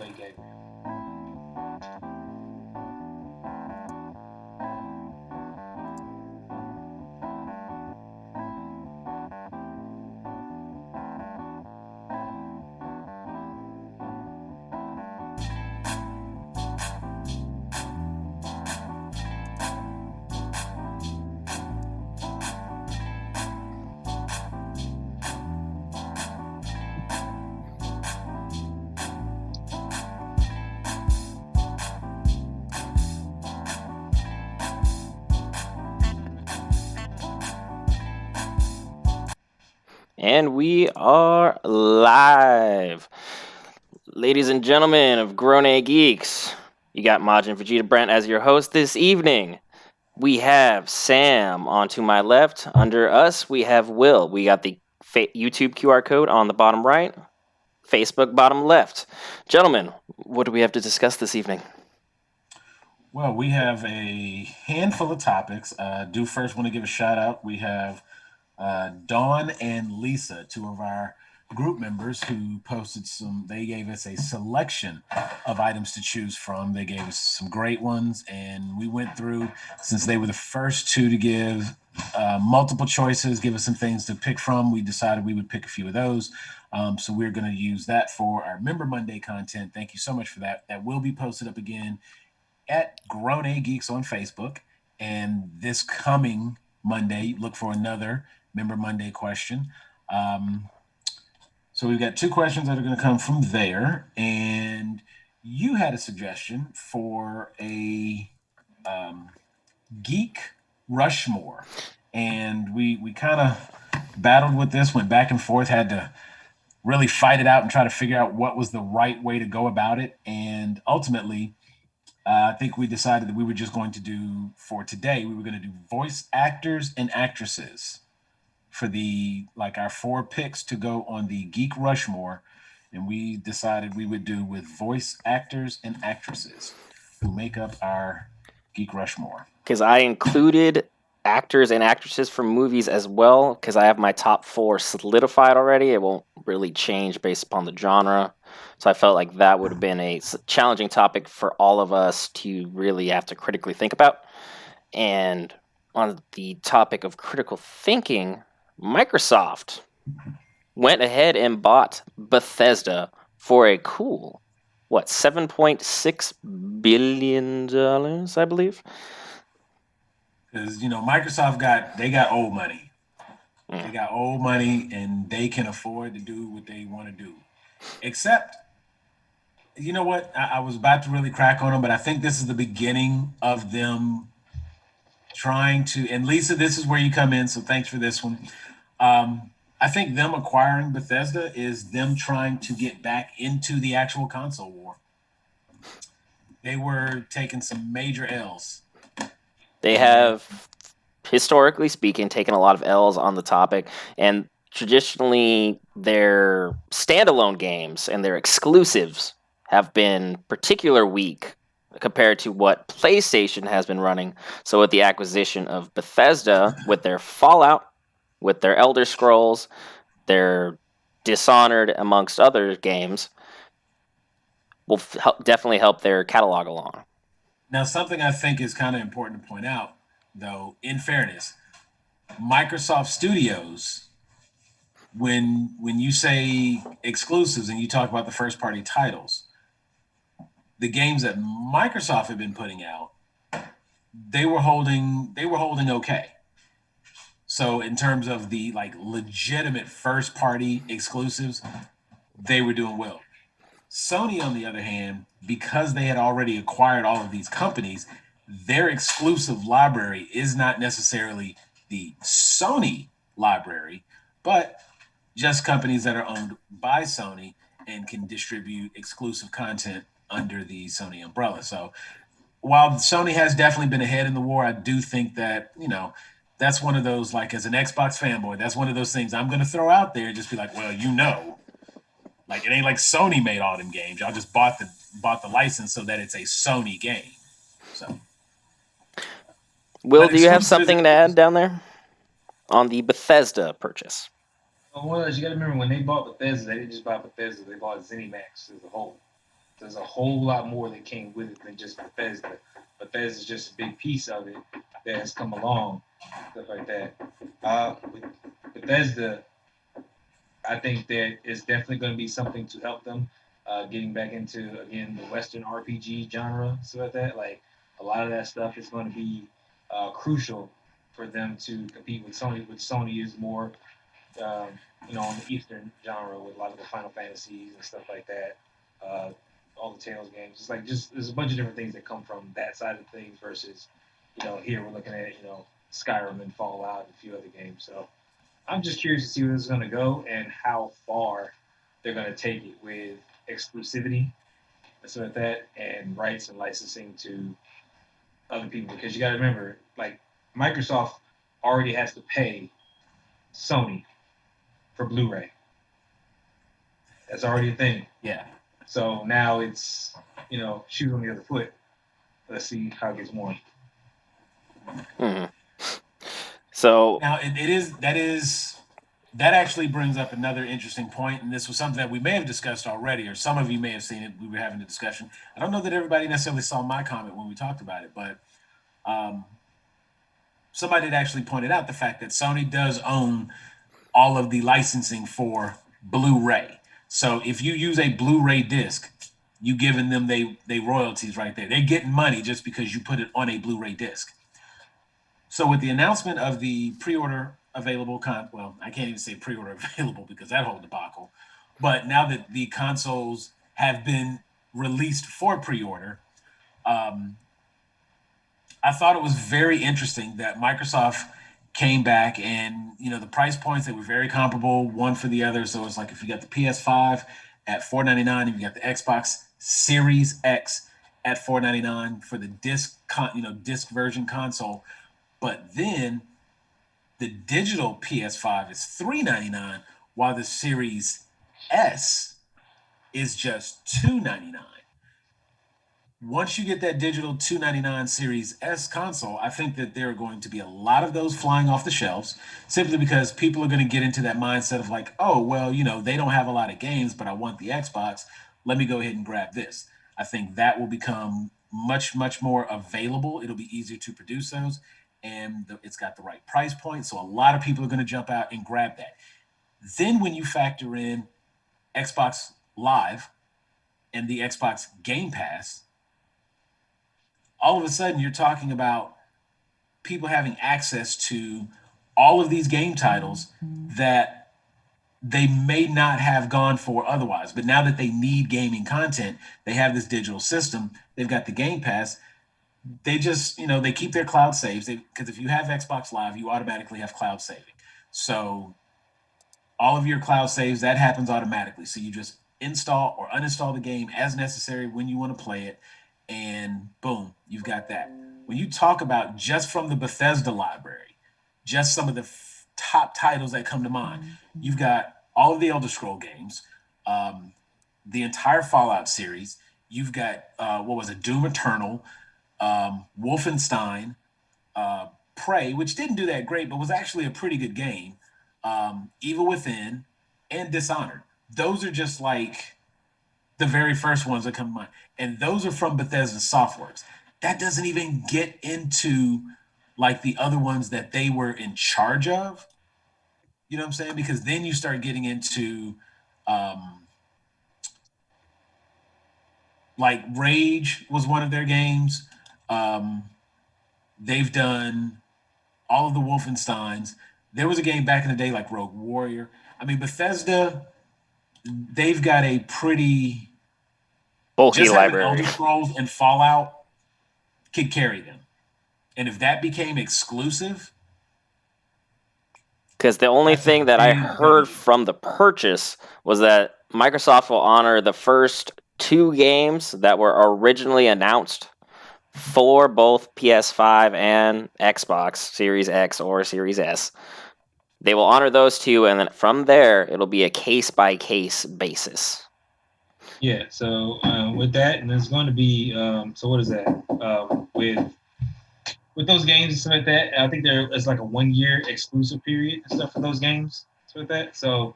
they gave me. And we are live. Ladies and gentlemen of Grown A Geeks, you got Majin Vegeta Brent as your host this evening. We have Sam on to my left. Under us, we have Will. We got the YouTube QR code on the bottom right, Facebook bottom left. Gentlemen, what do we have to discuss this evening? Well, we have a handful of topics. Do first want to give a shout out. We have Dawn and Lisa, two of our group members who posted some. They gave us a selection of items to choose from. They gave us some great ones, and we went through, since they were the first two to give multiple choices, give us some things to pick from. We decided we would pick a few of those. So we're going to use that for our Member Monday content. Thank you so much for that. That will be posted up again at Grown A Geeks on Facebook. And this coming Monday, look for another Member Monday question. So we've got two questions that are going to come from there. And you had a suggestion for a GEEK Rushmore. And we kind of battled with this, went back and forth, had to really fight it out and try to figure out what was the right way to go about it. And ultimately, I think we decided that we were just going to do, for today, we were going to do voice actors and actresses for our four picks to go on the GEEK Rushmore. And we decided we would do with voice actors and actresses who make up our GEEK Rushmore. Because I included actors and actresses from movies as well, because I have my top four solidified already. It won't really change based upon the genre. So I felt like that would have been a challenging topic for all of us to really have to critically think about. And on the topic of critical thinking, Microsoft went ahead and bought Bethesda for a cool, $7.6 billion, I believe. Because Microsoft got old money. They got old money, and they can afford to do what they want to do. Except, you know what? I was about to really crack on them, but I think this is the beginning of them trying to. And Lisa, this is where you come in. So thanks for this one. I think them acquiring Bethesda is them trying to get back into the actual console war. They were taking some major L's. They have, historically speaking, taken a lot of L's on the topic, and traditionally their standalone games and their exclusives have been particular weak compared to what PlayStation has been running. So with the acquisition of Bethesda, with their Fallout, with their Elder Scrolls, their Dishonored, amongst other games, will definitely help their catalog along. Now, something I think is kind of important to point out, though, in fairness, Microsoft Studios, when you say exclusives and you talk about the first party titles, the games that Microsoft had been putting out, they were holding okay. So in terms of the legitimate first party exclusives, they were doing well. Sony, on the other hand, because they had already acquired all of these companies, their exclusive library is not necessarily the Sony library, but just companies that are owned by Sony and can distribute exclusive content under the Sony umbrella. So while Sony has definitely been ahead in the war, I do think that, that's one of those, as an Xbox fanboy, that's one of those things I'm going to throw out there and just be like, well, it ain't like Sony made all them games. Y'all just bought the license so that it's a Sony game. So, Will, do you have something to add down there on the Bethesda purchase? Well, you got to remember when they bought Bethesda, they didn't just buy Bethesda; they bought ZeniMax as a whole. There's a whole lot more that came with it than just Bethesda. Bethesda is just a big piece of it that has come along, stuff like that. With Bethesda, I think that is definitely going to be something to help them getting back into again the Western RPG genre, stuff like that. Like a lot of that stuff is going to be crucial for them to compete with Sony. Which Sony is more, um, on the Eastern genre with a lot of the Final Fantasies and stuff like that. Uh, all the Tales games. It's like just there's a bunch of different things that come from that side of things versus, here we're looking at Skyrim and Fallout and a few other games. So I'm just curious to see where this is going to go and how far they're going to take it with exclusivity and stuff like that, and rights and licensing to other people. Because you got to remember, like Microsoft already has to pay Sony for Blu-ray. That's already a thing. Yeah. So now it's shoot on the other foot. Let's see how it gets more. Hmm. So Now that actually brings up another interesting point, and this was something that we may have discussed already, or some of you may have seen it. We were having a discussion. I don't know that everybody necessarily saw my comment when we talked about it, but somebody had actually pointed out the fact that Sony does own all of the licensing for Blu-ray. So if you use a Blu-ray disc, you giving them they royalties right there. They're getting money just because you put it on a Blu-ray disc. So with the announcement of the pre-order available well, I can't even say pre-order available because that whole debacle. But now that the consoles have been released for pre-order, I thought it was very interesting that Microsoft came back and the price points, they were very comparable one for the other. So it's like if you got the PS5 at $499, if you got the Xbox Series X at $499 for the disc version console, but then the digital PS5 is $399 while the Series S is just $299. Once you get that digital $299 Series S console, I think that there are going to be a lot of those flying off the shelves simply because people are going to get into that mindset of like, oh, well, they don't have a lot of games, but I want the Xbox. Let me go ahead and grab this. I think that will become much, much more available. It'll be easier to produce those, and it's got the right price point. So a lot of people are going to jump out and grab that. Then when you factor in Xbox Live and the Xbox Game Pass, all of a sudden you're talking about people having access to all of these game titles that they may not have gone for otherwise. But now that they need gaming content, they have this digital system. They've got the Game Pass. They just, they keep their cloud saves because if you have Xbox Live, you automatically have cloud saving. So all of your cloud saves, that happens automatically. So you just install or uninstall the game as necessary when you want to play it, and boom, you've got that. When you talk about just from the Bethesda library, just some of the top titles that come to mind, you've got all of the Elder Scroll games, the entire Fallout series. You've got what was it, Doom Eternal, Wolfenstein, Prey, which didn't do that great, but was actually a pretty good game. Evil Within, and Dishonored. Those are just like the very first ones that come to mind. And those are from Bethesda Softworks. That doesn't even get into like the other ones that they were in charge of. You know what I'm saying? Because then you start getting into like Rage was one of their games. They've done all of the Wolfensteins. There was a game back in the day like Rogue Warrior. I mean, Bethesda, they've got a pretty bulky just having library. Elder Scrolls and Fallout could carry them. And if that became exclusive, Because the only thing that I heard from the purchase was that Microsoft will honor the first 2 games that were originally announced for both PS5 and Xbox Series X or Series S. They will honor those 2, and then from there, it'll be a case-by-case basis. Yeah, so with that, and there's going to be so what is that? With those games and stuff like that, I think there's like a 1-year exclusive period and stuff for those games, stuff like that. So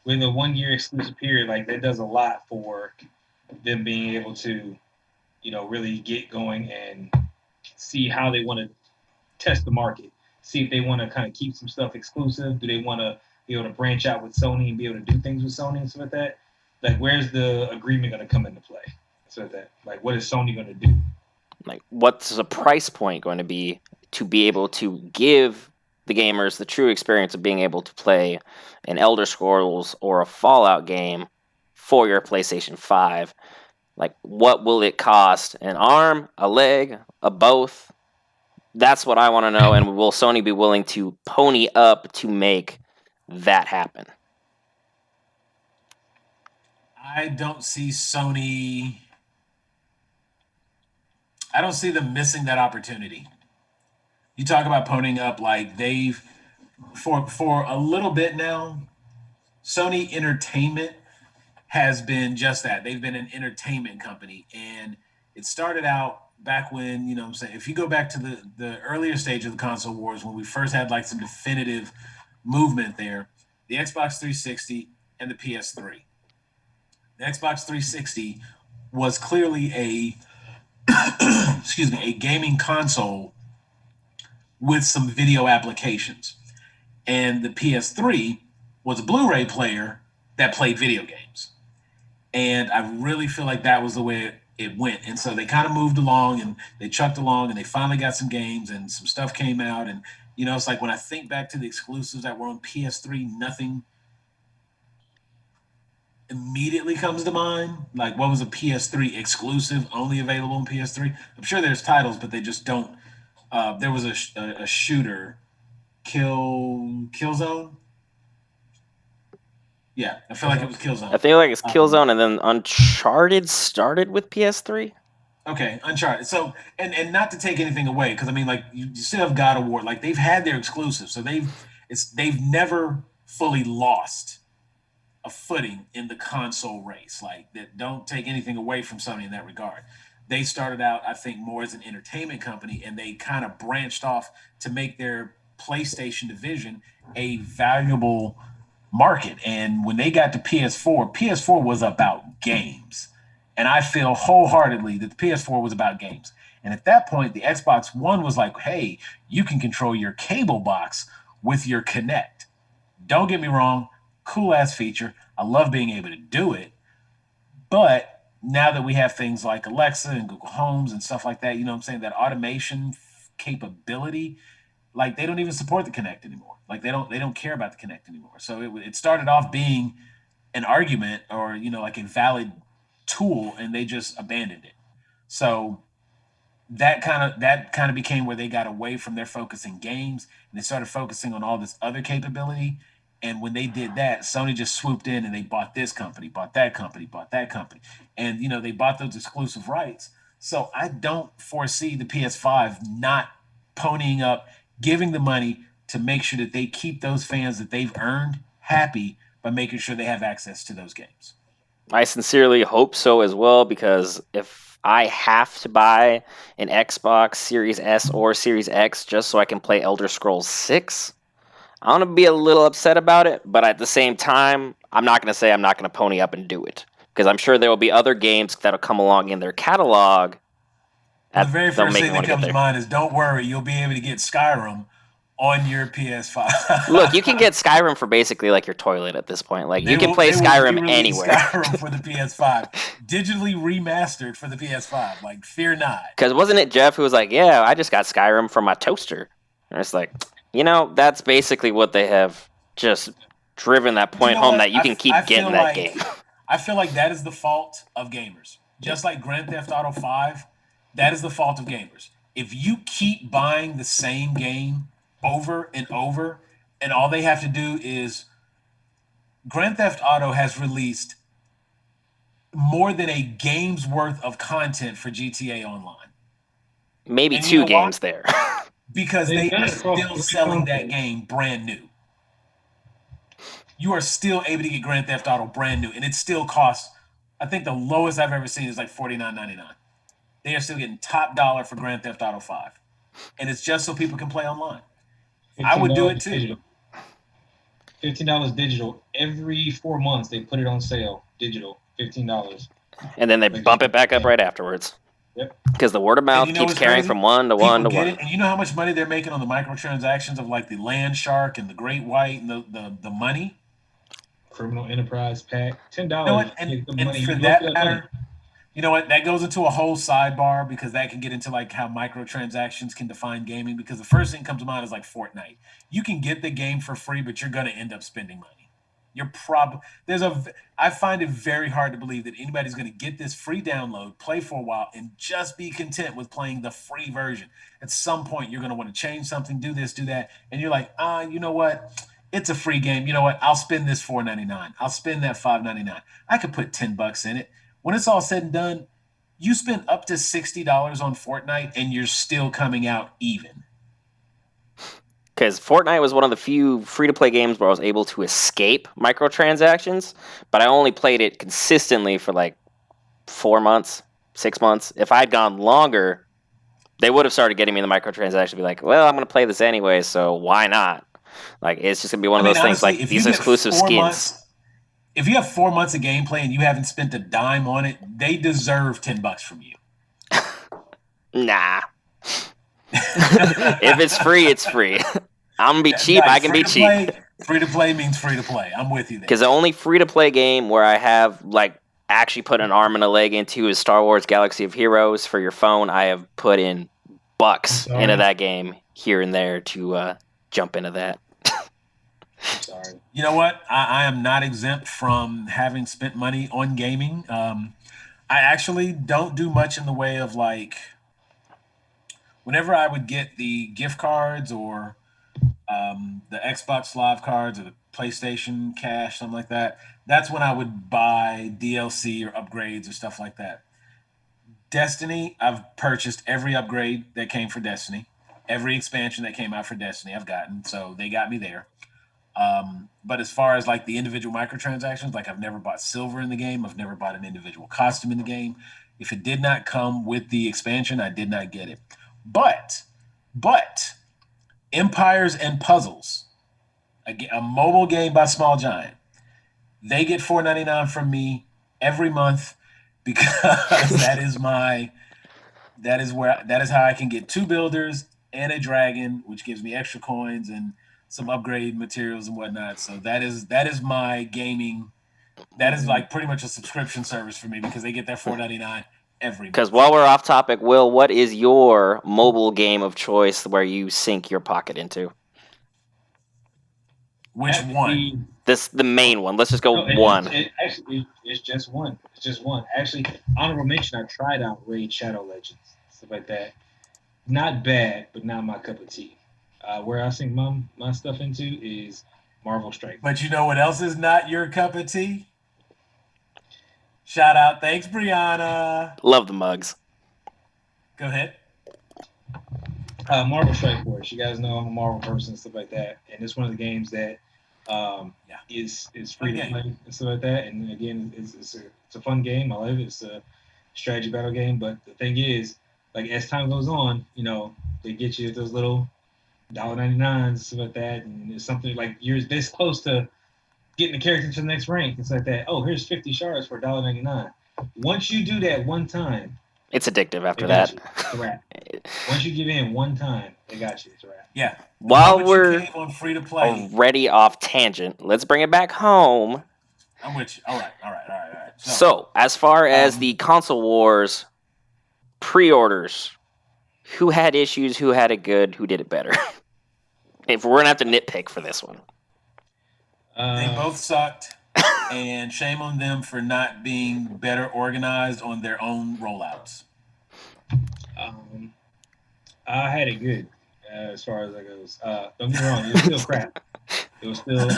with a 1-year exclusive period, like that does a lot for them being able to, really get going and see how they want to test the market. See if they want to kind of keep some stuff exclusive. Do they want to be able to branch out with Sony and be able to do things with Sony and stuff like that? Like, where's the agreement going to come into play? So that, like, what is Sony going to do? Like, what's the price point going to be to be able to give the gamers the true experience of being able to play an Elder Scrolls or a Fallout game for your PlayStation 5? Like, what will it cost? An arm, a leg, a both? That's what I want to know. And will Sony be willing to pony up to make that happen? I don't see Sony. I don't see them missing that opportunity. You talk about ponying up, like they've for a little bit now. Sony Entertainment has been just that. They've been an entertainment company, and it started out back when, you know what I'm saying, if you go back to the earlier stage of the console wars, when we first had like some definitive movement there, the Xbox 360 and the PS3. The Xbox 360 was clearly a excuse me, a gaming console with some video applications. And the PS3 was a Blu-ray player that played video games. And I really feel like that was the way it went. And so they kind of moved along and they chucked along and they finally got some games and some stuff came out. And, it's like when I think back to the exclusives that were on PS3, nothing immediately comes to mind. Like, what was a PS3 exclusive only available on PS3? I'm sure there's titles, but they just don't. There was a shooter, Killzone. Yeah, I feel like it was Killzone. I feel like it's Killzone, and then Uncharted started with PS3. Okay, Uncharted. So, and not to take anything away, because I mean, like you still have God of War. Like they've had their exclusives, so they've never fully lost a footing in the console race. Like that, don't take anything away from Sony in that regard. They started out, I think, more as an entertainment company, and they kind of branched off to make their PlayStation division a valuable market. And when they got to PS4 was about games. And I feel wholeheartedly that the PS4 was about games. And at that point, the Xbox One was like, hey, you can control your cable box with your Kinect. Don't get me wrong, cool ass feature. I love being able to do it. But now that we have things like Alexa and Google Homes and stuff like that, you know what I'm saying, that automation capability, like they don't even support the Kinect anymore. Like they don't care about the Kinect anymore. So it started off being an argument or like a valid tool, and they just abandoned it. So that kind of became where they got away from their focus in games and they started focusing on all this other capability. And when they did that, Sony just swooped in and they bought this company, bought that company, bought that company, and they bought those exclusive rights. So I don't foresee the PS5 not ponying up, giving the money to make sure that they keep those fans that they've earned happy by making sure they have access to those games. I sincerely hope so as well, because if I have to buy an Xbox Series S or Series X just so I can play Elder Scrolls 6, I'm going to be a little upset about it, but at the same time, I'm not going to say I'm not going to pony up and do it, because I'm sure there will be other games that'll come along in their catalog. The very first thing that comes to mind is, don't worry, you'll be able to get Skyrim on your PS5. Look, you can get Skyrim for basically like your toilet at this point. Like, you can play Skyrim anywhere. Skyrim for the PS5, digitally remastered for the PS5. Like, fear not. Because wasn't it Jeff who was like, "Yeah, I just got Skyrim from my toaster," and it's like, that's basically what they have just driven that point home, that you can keep getting that game. I feel like that is the fault of gamers. Just like Grand Theft Auto 5, that is the fault of gamers. If you keep buying the same game over and over, and all they have to do is, Grand Theft Auto has released more than a game's worth of content for GTA Online. Maybe and 2 games there. Because they are still selling that game brand new. You are still able to get Grand Theft Auto brand new, and it still costs, I think the lowest I've ever seen is like $49.99. They are still getting top dollar for Grand Theft Auto 5. And it's just so people can play online. I would do it too. Digital. $15 digital. Every 4 months they put it on sale. Digital. $15. And then they Like, bump it back up right afterwards. Yep. Because the word of mouth you know keeps what's carrying crazy? from one to People one to get one. it, and you know how much money they're making on the microtransactions of like the land shark and the great white and the money. Criminal Enterprise Pack, $10. You know what? Get the And money. for You go for that that money. matter, you know what? That goes into a whole sidebar because that can get into like how microtransactions can define gaming. Because the first thing that comes to mind is like Fortnite. You can get the game for free, but you're going to end up spending money. I find it very hard to believe that anybody's going to get this free download, play for a while, and just be content with playing the free version. At some point, you're going to want to change something, do this, do that, and you're like, you know what? It's a free game. You know what? I'll spend this $4.99. I'll spend that $5.99. I could put $10 in it. When it's all said and done, you spend up to $60 on Fortnite, and you're still coming out even. Because Fortnite was one of the few free-to-play games where I was able to escape microtransactions, but I only played it consistently for like 4 months, 6 months. If I had gone longer, they would have started getting me in the microtransactions. Be like, well, I'm going to play this anyway, so why not? Like, it's just going to be one of those things honestly, like these exclusive skins. If you have 4 months of gameplay and you haven't spent a dime on it, they deserve $10 from you. Nah. If it's free, it's free. I'm gonna be cheap. I can be cheap. Free to play means free to play. I'm with you there. Because the only free to play game where I have like actually put an arm and a leg into is Star Wars Galaxy of Heroes for your phone. I have put in bucks into that game here and there to jump into that. Sorry. You know what? I am not exempt from having spent money on gaming. I actually don't do much in the way of like whenever I would get the gift cards or the Xbox Live cards or the PlayStation Cash, something like that. That's when I would buy DLC or upgrades or stuff like that. Destiny, I've purchased every upgrade that came for Destiny. Every expansion that came out for Destiny, I've gotten. So they got me there. But as far as like the individual microtransactions, like I've never bought silver in the game. I've never bought an individual costume in the game. If it did not come with the expansion, I did not get it. But Empires and Puzzles, a mobile game by Small Giant, they get $4.99 from me every month because that is how I can get 2 builders and a dragon, which gives me extra coins and some upgrade materials and whatnot. So that is my gaming. That is like pretty much a subscription service for me because they get that $4.99 every month. Because while we're off topic, Will, what is your mobile game of choice where you sink your pocket into? Which one? The main one. Let's just go one. It's just one. It's just one. Actually, honorable mention. I tried out Raid Shadow Legends, stuff like that. Not bad, but not my cup of tea. Where I sink my stuff into is Marvel Strike. But you know what else is not your cup of tea? Shout out. Thanks, Brianna. Love the mugs. Go ahead. Marvel Strike Force. You guys know I'm a Marvel person and stuff like that. And it's one of the games that is free to play and stuff like that. And again, it's a fun game. I love it. It's a strategy battle game. But the thing is, like as time goes on, they get you those little $1.99s and stuff like that. And it's something like you're this close to getting the character to the next rank and stuff like that. Oh, here's 50 shards for $1.99. Once you do that one time, it's addictive after that. It's a wrap. Once you give in one time, they got you. It's a wrap. Yeah. While we're on free to play, already off tangent, let's bring it back home. I'm with you. All right. So as far as the console wars pre-orders, who had issues, who had it good, who did it better? If we're gonna have to nitpick for this one. They both sucked, and shame on them for not being better organized on their own rollouts. I had it good as far as that goes. Don't get me wrong, it was still crap. It was still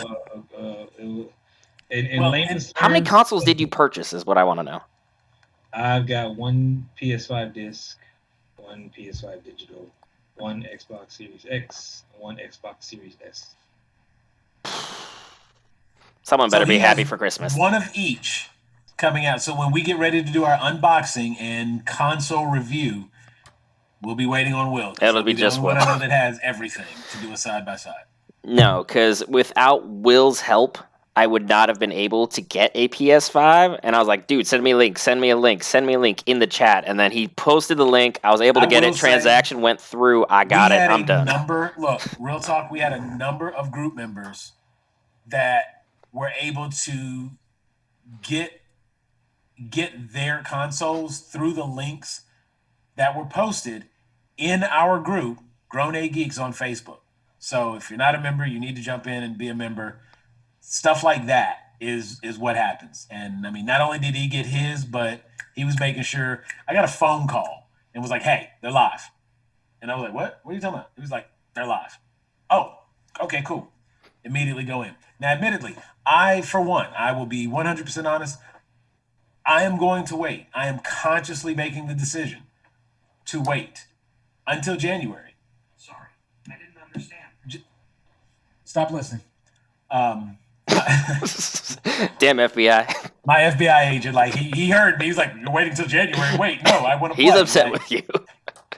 how many consoles did you purchase is what I want to know. I've got one PS5 disc, one PS5 digital, one Xbox Series X, one Xbox Series S. Someone better be happy for Christmas. One of each coming out. So when we get ready to do our unboxing and console review, we'll be waiting on Will. It'll be just Will. One I know that has everything to do a side by side. No, because without Will's help, I would not have been able to get a PS5. And I was like, dude, send me a link, send me a link, send me a link in the chat. And then he posted the link. I was able to get it. Transaction went through. I got it. I'm done. Look, real talk, we had a number of group members that were able to get their consoles through the links that were posted in our group, Grown A Geeks on Facebook. So if you're not a member, you need to jump in and be a member. Stuff like that is what happens. And I mean, not only did he get his, but he was making sure. I got a phone call and was like, "Hey, they're live," and I was like, "What? What are you talking about?" He was like, "They're live." Oh, okay, cool. Immediately go in. Now, admittedly, for one, I will be 100% honest. I am going to wait. I am consciously making the decision to wait until January. Sorry, I didn't understand. Stop listening. Damn FBI. My FBI agent, like he heard me. He's like, "You're waiting till January." Wait, no, I want to play. He's upset like, with you.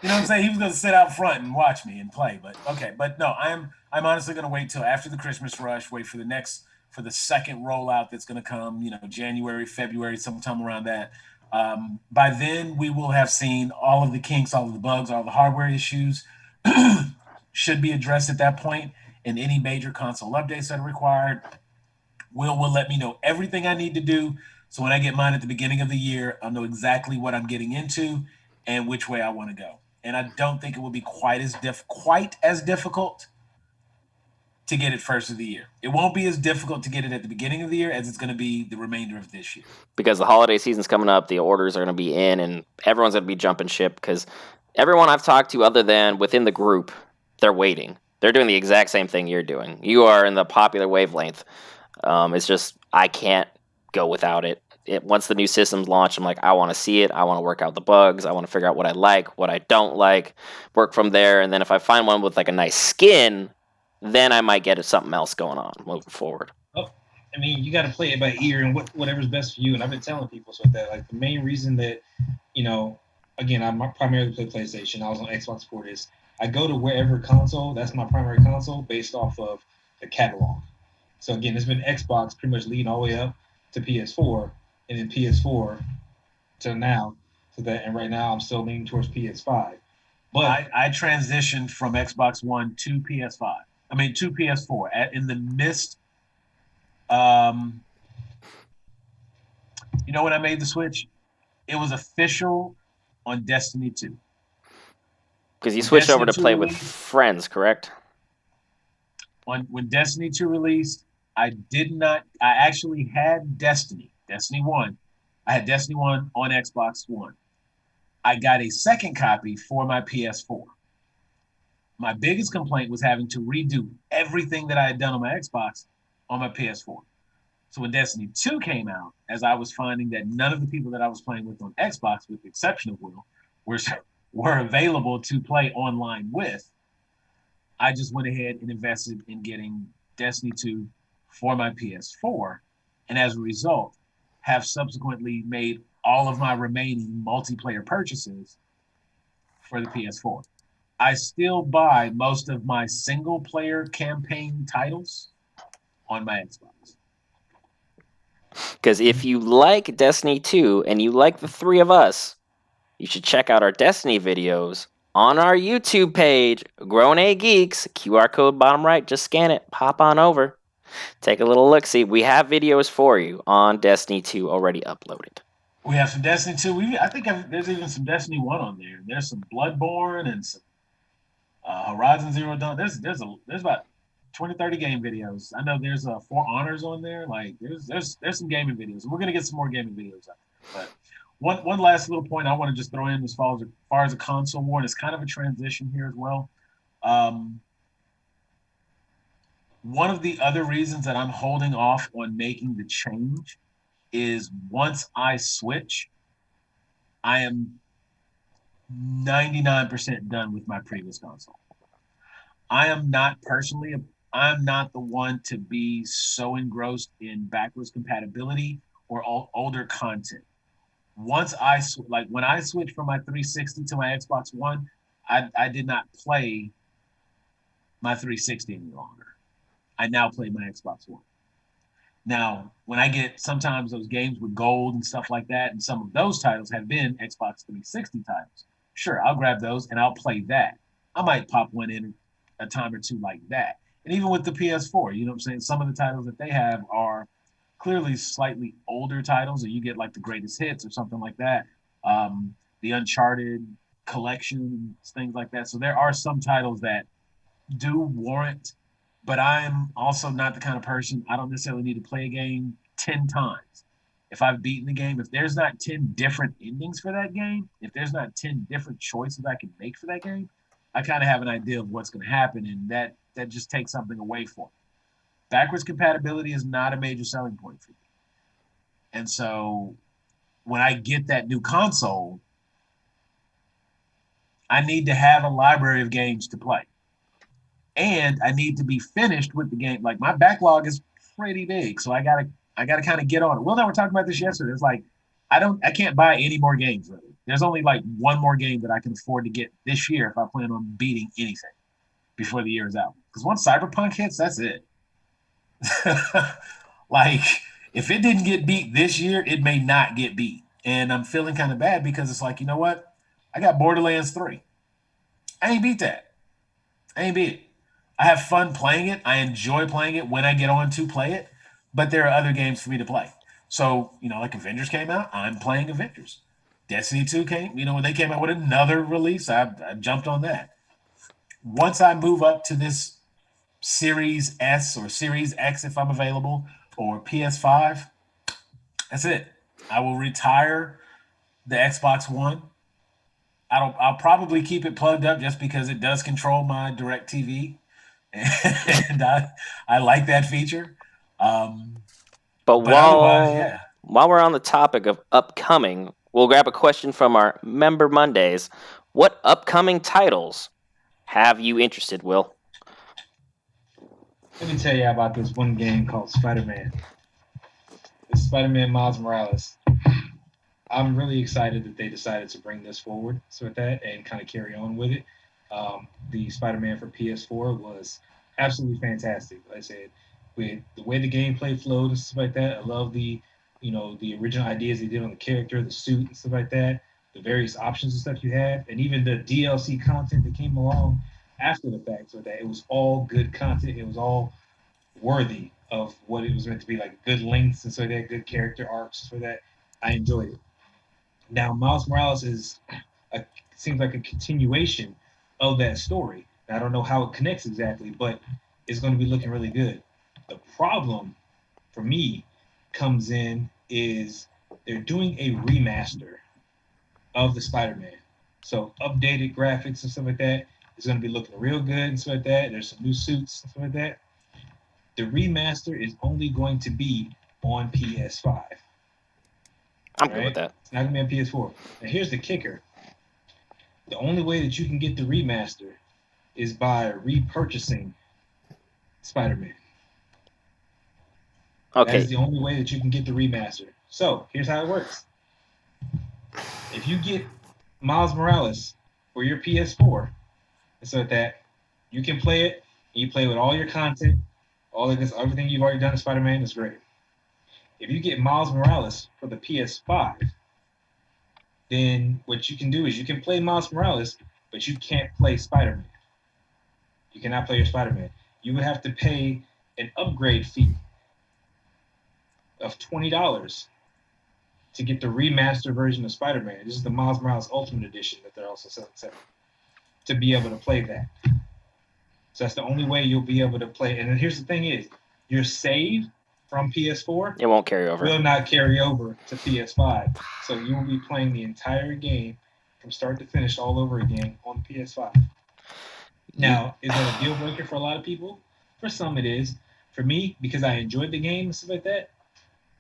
You know what I'm saying? He was going to sit out front and watch me and play. But okay, but no, I'm honestly going to wait till after the Christmas rush. Wait for the second rollout that's going to come. You know, January, February, sometime around that. By then, we will have seen all of the kinks, all of the bugs, all the hardware issues should be addressed at that point, and any major console updates that are required. Will let me know everything I need to do. So when I get mine at the beginning of the year, I'll know exactly what I'm getting into and which way I want to go. And I don't think it will be quite as difficult to get it first of the year. It won't be as difficult to get it at the beginning of the year as it's going to be the remainder of this year. Because the holiday season's coming up, the orders are going to be in, and everyone's going to be jumping ship. Because everyone I've talked to, other than within the group, they're waiting. They're doing the exact same thing you're doing. You are in the popular wavelength. It's just I can't go without it. Once the new system's launched, I'm like, I want to see it. I want to work out the bugs. I want to figure out what I like, what I don't like, work from there. And then if I find one with like a nice skin, then I might get something else going on moving forward. Oh, I mean, you got to play it by ear and whatever's best for you. And I've been telling people so that, like, the main reason that, you know, again, I primarily play PlayStation. I was on Xbox before this. I go to wherever console, that's my primary console, based off of the catalog. So again, it's been Xbox pretty much leading all the way up to PS4, and then PS4 to now. And right now I'm still leaning towards PS5. But I transitioned from Xbox One to PS5. I mean, to PS4 in the midst. You know when I made the switch? It was official on Destiny 2. Because you switched over to play with friends, correct? When Destiny 2 released, I actually had Destiny 1. I had Destiny 1 on Xbox One. I got a second copy for my PS4. My biggest complaint was having to redo everything that I had done on my Xbox on my PS4. So when Destiny 2 came out, as I was finding that none of the people that I was playing with on Xbox, with the exception of Will, were available to play online with, I just went ahead and invested in getting Destiny 2 for my PS4. And as a result, have subsequently made all of my remaining multiplayer purchases for the PS4. I still buy most of my single player campaign titles on my Xbox. Because if you like Destiny 2 and you like the three of us, you should check out our Destiny videos on our YouTube page, Grown A Geeks, QR code bottom right. Just scan it, pop on over, take a little look. See, we have videos for you on Destiny 2 already uploaded. We have some Destiny 2. I think there's even some Destiny 1 on there. There's some Bloodborne and some Horizon Zero Dawn. There's about 20, 30 game videos. I know there's For Honors on there. Like there's some gaming videos. We're gonna get some more gaming videos out there. But one last little point I want to just throw in as far as a console war, and it's kind of a transition here as well. One of the other reasons that I'm holding off on making the change is once I switch, I am 99% done with my previous console. I'm not the one to be so engrossed in backwards compatibility or older content. Once when I switched from my 360 to my Xbox One, I did not play my 360 any longer. I now play my Xbox One. Now, when I get sometimes those games with gold and stuff like that, and some of those titles have been Xbox 360 titles, sure, I'll grab those and I'll play that. I might pop one in a time or two like that. And even with the PS4, you know what I'm saying? Some of the titles that they have are clearly slightly older titles, or you get like the greatest hits or something like that. The Uncharted collection, things like that. So there are some titles that do warrant, but I'm also not the kind of person, I don't necessarily need to play a game 10 times. If I've beaten the game, if there's not 10 different endings for that game, if there's not 10 different choices I can make for that game, I kind of have an idea of what's going to happen, and that just takes something away from me. Backwards compatibility is not a major selling point for me. And so when I get that new console, I need to have a library of games to play. And I need to be finished with the game. Like my backlog is pretty big, so I gotta kind of get on it. Will and I were talking about this yesterday. It's like I can't buy any more games really. There's only like one more game that I can afford to get this year if I plan on beating anything before the year is out. Because once Cyberpunk hits, that's it. Like if it didn't get beat this year, it may not get beat. And I'm feeling kind of bad because it's like, you know what? I got Borderlands 3. I ain't beat that. I ain't beat it. I have fun playing it. I enjoy playing it when I get on to play it, but there are other games for me to play. So, like Avengers came out, I'm playing Avengers. Destiny 2 came, when they came out with another release, I jumped on that. Once I move up to this Series S or Series X if I'm available, or PS5, that's it. I will retire the Xbox One. I'll probably keep it plugged up just because it does control my direct TV. And I like that feature. But But otherwise, yeah. while we're on the topic of upcoming, we'll grab a question from our Member Mondays. What upcoming titles have you interested, Will? Let me tell you about this one game called Spider-Man. It's Spider-Man Miles Morales. I'm really excited that they decided to bring this forward with that and kind of carry on with it. The Spider-Man for PS4 was absolutely fantastic. Like I said, with the way the gameplay flowed and stuff like that, I love the original ideas they did on the character, the suit and stuff like that, the various options and stuff you had, and even the DLC content that came along after the fact. So that it was all good content. It was all worthy of what it was meant to be, like good lengths and so that good character arcs for that. I enjoyed it. Now, Miles Morales seems like a continuation of that story. I don't know how it connects exactly, but it's going to be looking really good. The problem for me comes in is they're doing a remaster of the Spider-Man. So updated graphics and stuff like that. It's going to be looking real good and stuff like that. There's some new suits and stuff like that. The remaster is only going to be on PS5. I'm good with that. It's not going to be on PS4. Now here's the kicker. The only way that you can get the remaster is by repurchasing Spider-Man. Okay. That is the only way that you can get the remaster. So here's how it works. If you get Miles Morales for your PS4, so that you can play it, and you play with all your content, all of this, everything you've already done in Spider-Man is great. If you get Miles Morales for the PS5, then what you can do is you can play Miles Morales, but you can't play Spider-Man. You cannot play your Spider-Man. You would have to pay an upgrade fee of $20 to get the remastered version of Spider-Man. This is the Miles Morales Ultimate Edition that they're also selling to be able to play that. So that's the only way you'll be able to play. And then here's the thing is, your save from PS4 It won't carry over. will not carry over to PS5. So you will be playing the entire game from start to finish all over again on PS5. Now, is that a deal breaker for a lot of people? For some it is. For me, because I enjoyed the game and stuff like that,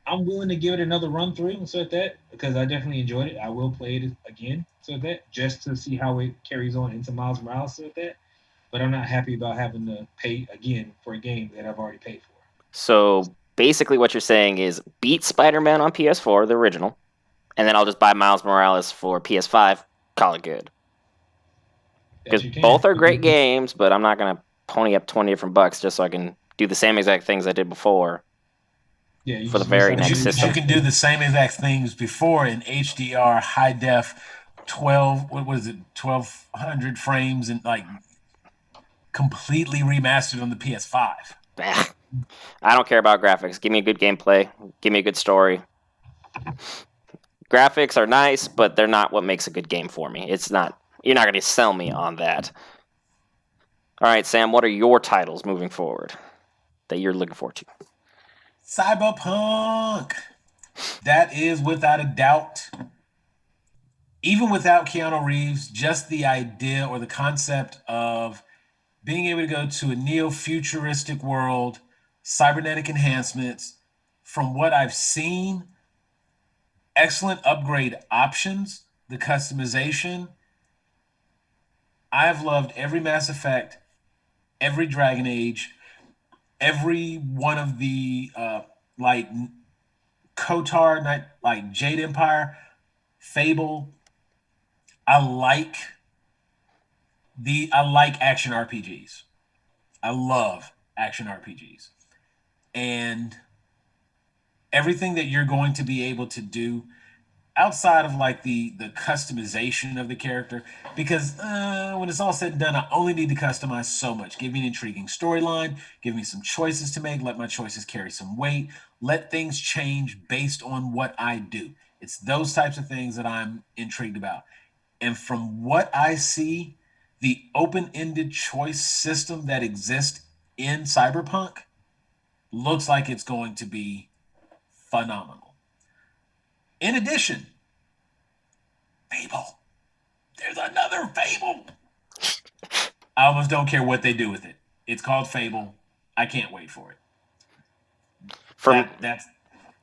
I'm willing to give it another run through and stuff like that because I definitely enjoyed it. I will play it again, so that just to see how it carries on into Miles Morales, so that. But I'm not happy about having to pay again for a game that I've already paid for. So basically, what you're saying is beat Spider-Man on PS4, the original, and then I'll just buy Miles Morales for PS5. Call it good. Because both are great games, but I'm not gonna pony up $20 different bucks just so I can do the same exact things I did before Yeah, you for the just miss very out But on next the you system. can do the same exact things before in HDR, high def, 12. What was it? 1200 frames and like completely remastered on the PS5. I don't care about graphics. Give me a good gameplay. Give me a good story. Graphics are nice, but they're not what makes a good game for me. It's not. You're not going to sell me on that. All right, Sam, what are your titles moving forward that you're looking forward to? Cyberpunk. That is without a doubt, even without Keanu Reeves, just the idea or the concept of being able to go to a neo-futuristic world, cybernetic enhancements. From what I've seen, excellent upgrade options, the customization. I've loved every Mass Effect, every Dragon Age, every one of the like KOTOR, like Jade Empire, Fable. I like I like action RPGs. I love action RPGs. And everything that you're going to be able to do outside of like the customization of the character, because when it's all said and done, I only need to customize so much. Give me an intriguing storyline, give me some choices to make, let my choices carry some weight, let things change based on what I do. It's those types of things that I'm intrigued about. And from what I see, the open-ended choice system that exists in Cyberpunk looks like it's going to be phenomenal. In addition, Fable. There's another Fable. I almost don't care what they do with it. It's called Fable. I can't wait for it. For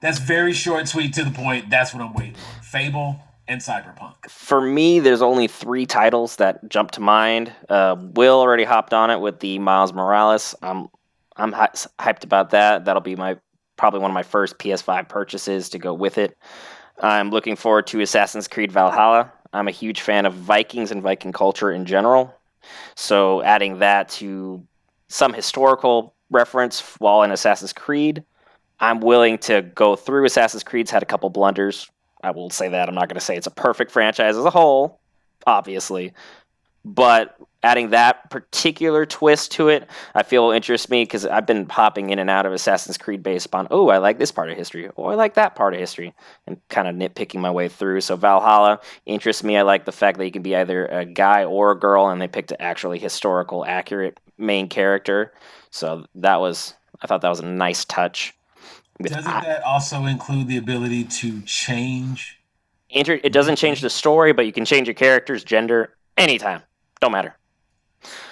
That's very short, sweet, to the point. That's what I'm waiting on. Fable and Cyberpunk. for me, there's only 3 titles that jump to mind. Will already hopped on it with the Miles Morales. I'm hyped about that. That'll be probably one of my first PS5 purchases to go with it. I'm looking forward to Assassin's Creed Valhalla. I'm a huge fan of Vikings and Viking culture in general. So adding that to some historical reference while in Assassin's Creed, I'm willing to go through. Assassin's Creed's had a couple blunders. I will say that. I'm not going to say it's a perfect franchise as a whole, obviously. But adding that particular twist to it, I feel interests me because I've been hopping in and out of Assassin's Creed based upon, I like this part of history. Oh, I like that part of history. And kind of nitpicking my way through. So Valhalla interests me. I like the fact that you can be either a guy or a girl, and they picked an actually historical, accurate main character. So I thought that was a nice touch. Doesn't that also include the ability to change? It doesn't change the story, but you can change your character's gender anytime. Don't matter.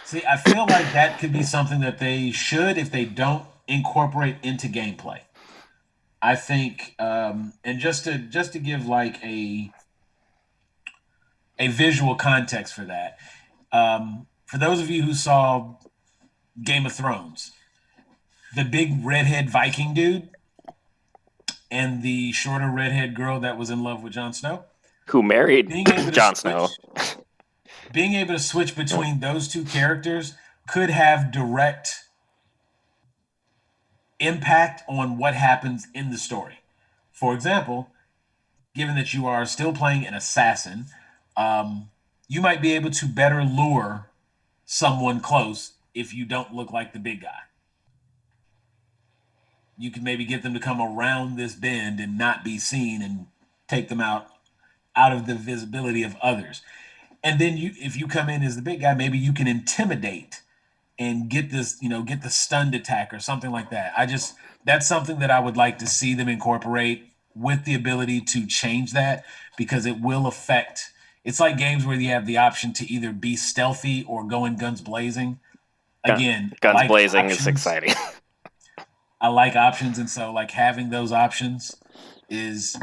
See, I feel like that could be something that they should, if they don't, incorporate into gameplay. I think, and just to give like a visual context for that, for those of you who saw Game of Thrones, the big redhead Viking dude and the shorter redhead girl that was in love with Jon Snow, Who married being able to Jon Snow? being able to switch between those two characters could have direct impact on what happens in the story. For example, given that you are still playing an assassin, you might be able to better lure someone close if you don't look like the big guy. You can maybe get them to come around this bend and not be seen and take them out of the visibility of others. And then if you come in as the big guy, maybe you can intimidate and get get the stunned attack or something like that. That's something that I would like to see them incorporate with the ability to change that, because it will affect. It's like games where you have the option to either be stealthy or go in guns blazing. Again, Guns like blazing options. is exciting. I like options, and so like having those options is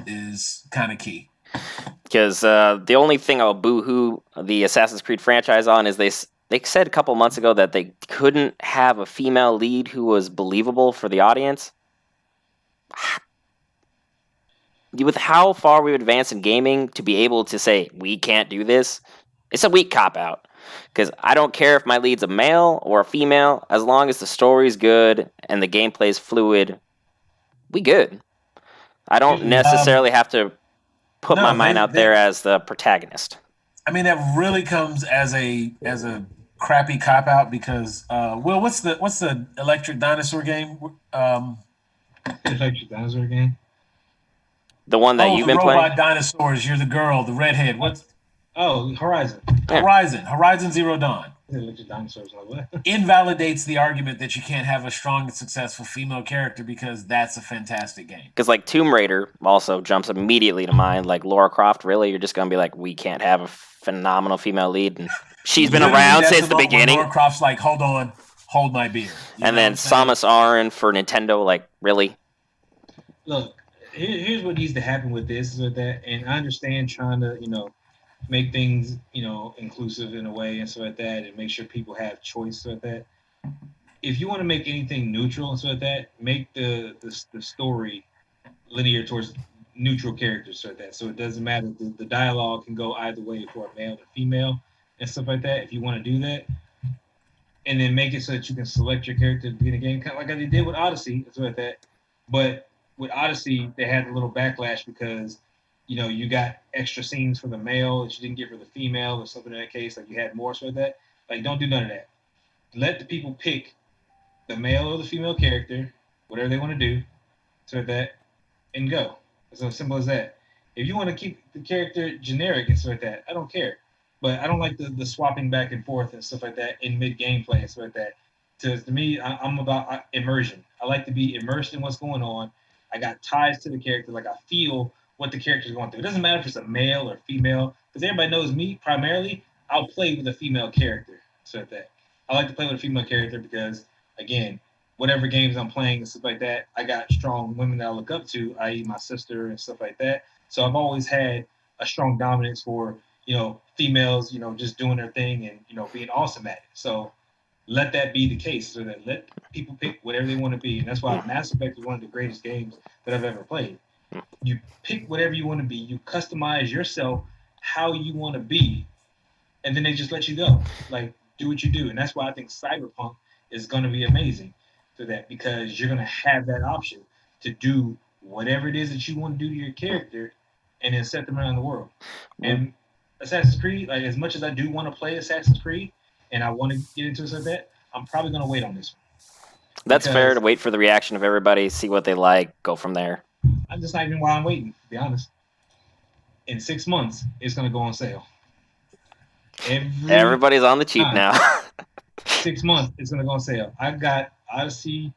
kind of key. Because the only thing I'll boo-hoo the Assassin's Creed franchise on is they said a couple months ago that they couldn't have a female lead who was believable for the audience. With how far we've advanced in gaming, to be able to say we can't do this, it's a weak cop-out. Because I don't care if my lead's a male or a female, as long as the story's good and the gameplay's fluid, we good. I don't necessarily have to put my No, mind out there as the protagonist. I mean, that really comes as a crappy cop out because Will, what's the electric dinosaur game? Electric dinosaur game. The one that you've The been playing? robot dinosaurs. You're the girl, the redhead. What's Horizon. Yeah. Horizon Zero Dawn. Electric dinosaurs. Like what? Invalidates the argument that you can't have a strong and successful female character because that's a fantastic game. Because like Tomb Raider also jumps immediately to mind. Like Lara Croft, really? You're just gonna be like, we can't have a phenomenal female lead, and she's been Literally, around that's since the moment when beginning. Lara Croft's like, hold on, hold my beer. You And know then what I'm saying? Samus Aran for Nintendo, like really? Look, here's what needs to happen with this or that, and I understand trying to make things inclusive in a way and stuff like that, and make sure people have choice like that. If you want to make anything neutral and stuff like that, make the story linear towards neutral characters like that. So it doesn't matter. The dialogue can go either way for a male or female and stuff like that. If you want to do that, and then make it so that you can select your character at the beginning of the game, kind of like they did with Odyssey and stuff like that. But with Odyssey, they had a little backlash because you got extra scenes for the male that you didn't get for the female or something in that case. Like you had more so that. Like don't do none of that. Let the people pick the male or the female character, whatever they want to do, so that and go. It's as simple as that. If you want to keep the character generic and stuff like that, I don't care. But I don't like the swapping back and forth and stuff like that in mid gameplay and stuff like that. To me, I'm about immersion. I like to be immersed in what's going on. I got ties to the character. Like I feel what the character's going through. It doesn't matter if it's a male or female, because everybody knows me primarily. I'll play with a female character. So that I like to play with a female character because, again, whatever games I'm playing and stuff like that, I got strong women that I look up to, i.e., my sister and stuff like that. So I've always had a strong dominance for females, just doing their thing and being awesome at it. So let that be the case, so that let people pick whatever they want to be, and that's why Mass Effect is one of the greatest games that I've ever played. You pick whatever you want to be, you customize yourself how you want to be, and then they just let you go. Like do what you do, and that's why I think Cyberpunk is going to be amazing for that, because you're going to have that option to do whatever it is that you want to do to your character, and then set them around the world. And Assassin's Creed, like as much as I do want to play Assassin's Creed, and I want to get into something like that, I'm probably going to wait on this one. That's fair to wait for the reaction of everybody, see what they like, go from there. I'm just not even why I'm waiting, to be honest. In 6 months, it's going to go on sale. Everybody's on the cheap now. 6 months, it's going to go on sale. I've got Odyssey.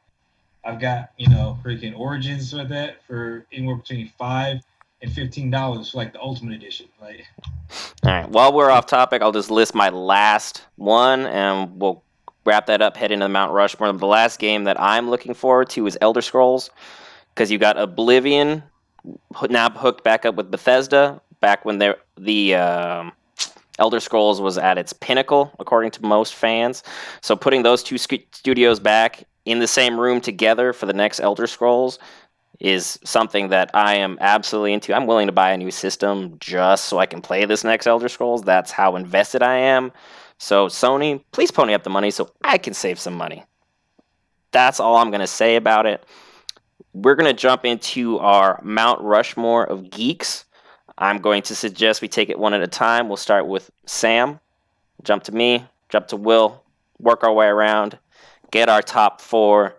I've got, freaking Origins like that for anywhere between $5 and $15 for like the Ultimate Edition. Like, all right. While we're off topic, I'll just list my last one, and we'll wrap that up. Head into the Mount Rushmore. The last game that I'm looking forward to is Elder Scrolls, because you got Oblivion now hooked back up with Bethesda. Back when the Elder Scrolls was at its pinnacle, according to most fans. So putting those two studios back in the same room together for the next Elder Scrolls is something that I am absolutely into. I'm willing to buy a new system just so I can play this next Elder Scrolls. That's how invested I am. So Sony, please pony up the money so I can save some money. That's all I'm going to say about it. We're going to jump into our Mount Rushmore of geeks. I'm going to suggest we take it one at a time. We'll start with Sam, jump to me, jump to Will, work our way around, get our top 4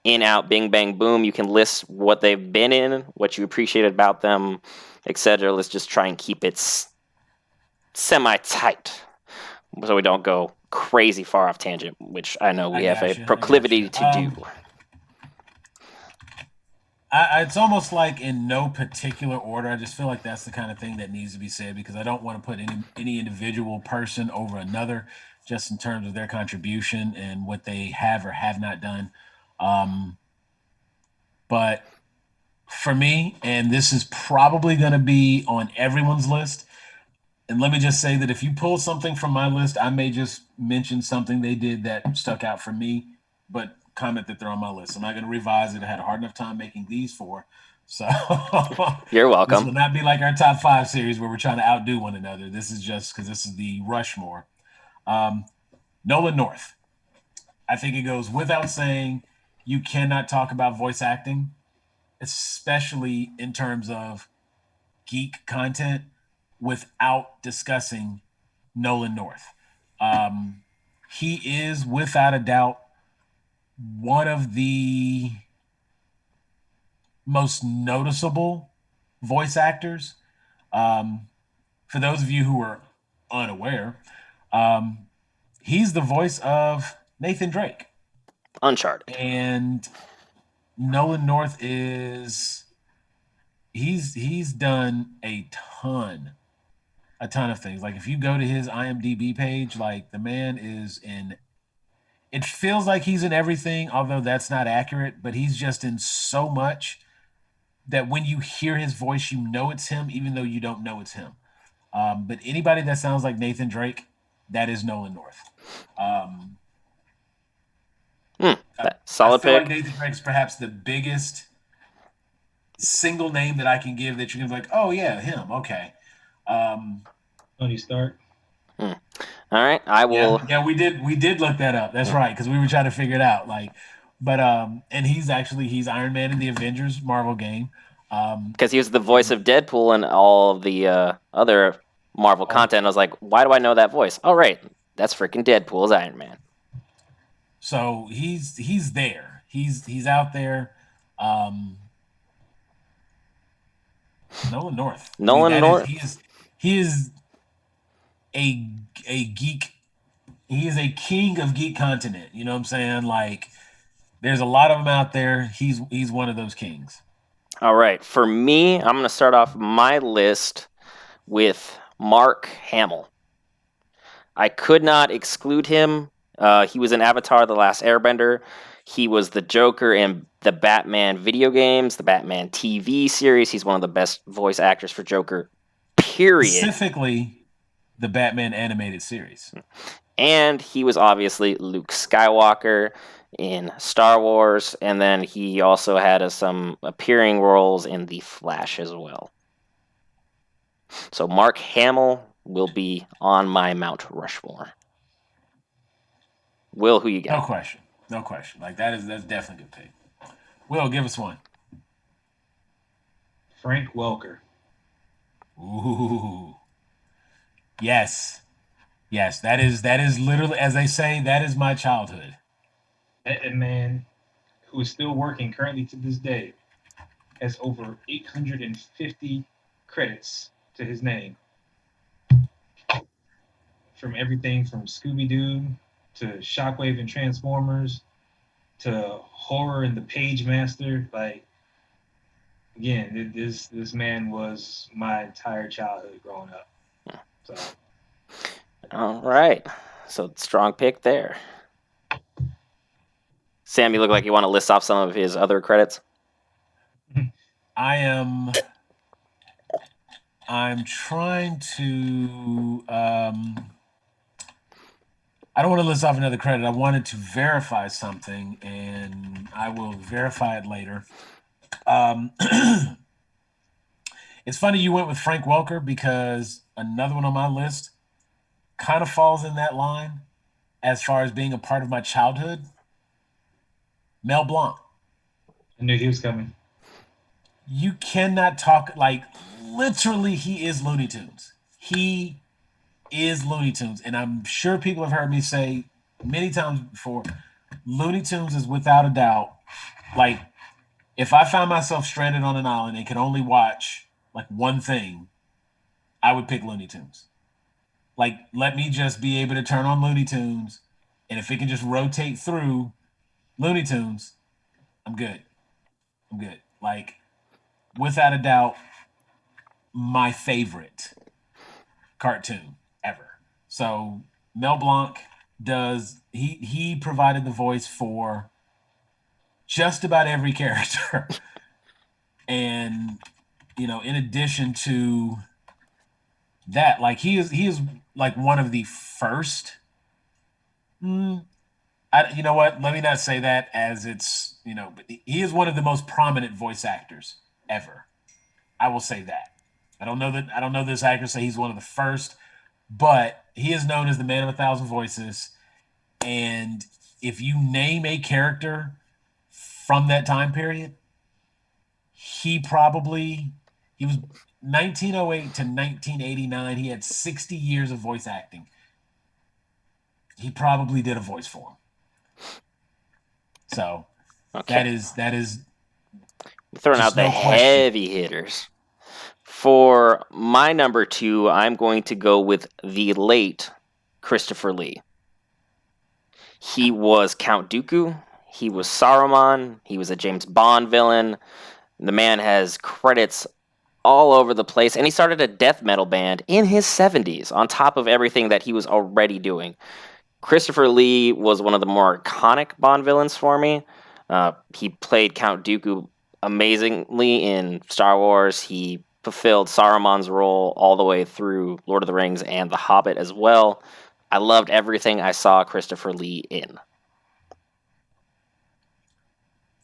in, out, bing, bang, boom. You can list what they've been in, what you appreciated about them, etc. Let's just try and keep it semi-tight so we don't go crazy far off tangent, which I know we have a proclivity to do. It's almost like in no particular order. I just feel like that's the kind of thing that needs to be said, because I don't want to put any individual person over another, just in terms of their contribution and what they have or have not done. But for me, and this is probably going to be on everyone's list, and let me just say that if you pull something from my list, I may just mention something they did that stuck out for me, but comment that they're on my list. I'm not going to revise it. I had a hard enough time making these 4. So you're welcome. This will not be like our top 5 series where we're trying to outdo one another. This is just because this is the Rushmore. Nolan North. I think it goes without saying, you cannot talk about voice acting especially in terms of geek content, without discussing Nolan North. Um, he is, without a doubt, one of the most noticeable voice actors. Um, for those of you who are unaware, um, he's the voice of Nathan Drake. Uncharted. And Nolan North is he's done a ton of things. Like if you go to his IMDb page, like the man is in it feels like he's in everything, although that's not accurate, but he's just in so much that when you hear his voice, you know it's him, even though you don't know it's him. But anybody that sounds like Nathan Drake, that is Nolan North. Um, I Solid feel like pick. Nathan Drake's perhaps the biggest single name that I can give that you can be like, oh yeah, him. Okay. Tony Stark. All right, I will. Yeah, we did look that up. That's right, because we were trying to figure it out. And he's Iron Man in the Avengers Marvel game. Because he was the voice of Deadpool and all of the other Marvel content. I was like, why do I know that voice? Oh, right, that's freaking Deadpool as Iron Man. So he's there. He's out there. Nolan North. Nolan North. He is a geek. He is a king of geek continent. You know what I'm saying? Like, there's a lot of them out there. He's one of those kings. All right, for me, I'm going to start off my list with Mark Hamill. I could not exclude him. He was in Avatar: The Last Airbender. He was the Joker in the Batman video games, the Batman TV series. He's one of the best voice actors for Joker, period. Specifically, the Batman animated series. And he was obviously Luke Skywalker in Star Wars, and then he also had some appearing roles in The Flash as well. So Mark Hamill will be on my Mount Rushmore. Will, who you got? No question. Like that's definitely a good pick. Will, give us one. Frank Welker. Ooh, yes. That is literally, as they say, that is my childhood. A man who is still working currently to this day has over 850 credits to his name. From everything from Scooby-Doo to Shockwave and Transformers to horror and the Page Master. Like, again, this man was my entire childhood growing up. So, All right. So strong pick there. Sam, you look like you want to list off some of his other credits. I'm trying to I don't want to list off another credit. I wanted to verify something, and I will verify it later. It's funny you went with Frank Welker because another one on my list kind of falls in that line as far as being a part of my childhood. Mel Blanc. I knew he was coming. You cannot talk like literally he is Looney Tunes. He is Looney Tunes. And I'm sure people have heard me say many times before, Looney Tunes is without a doubt, like, if I found myself stranded on an island and could only watch like one thing, I would pick Looney Tunes. Like, let me just be able to turn on Looney Tunes, and if it can just rotate through Looney Tunes, I'm good. Like, without a doubt, my favorite cartoon ever. So Mel Blanc he provided the voice for just about every character. And in addition to that, like he is like one of the first. You know what? Let me not say that as it's but he is one of the most prominent voice actors ever. I will say that. I don't know this actor say he's one of the first, but he is known as the man of 1,000 voices. And if you name a character from that time period, he was 1908 to 1989. He had 60 years of voice acting. He probably did a voice for him. So Okay. that is Throwing out just the no question. heavy hitters. For my number 2, I'm going to go with the late Christopher Lee. He was Count Dooku. He was Saruman. He was a James Bond villain. The man has credits all over the place, and he started a death metal band in his 70s on top of everything that he was already doing. Christopher Lee was one of the more iconic Bond villains for me. He played Count Dooku amazingly in Star Wars. He fulfilled Saruman's role all the way through Lord of the Rings and The Hobbit as well. I loved everything I saw Christopher Lee in.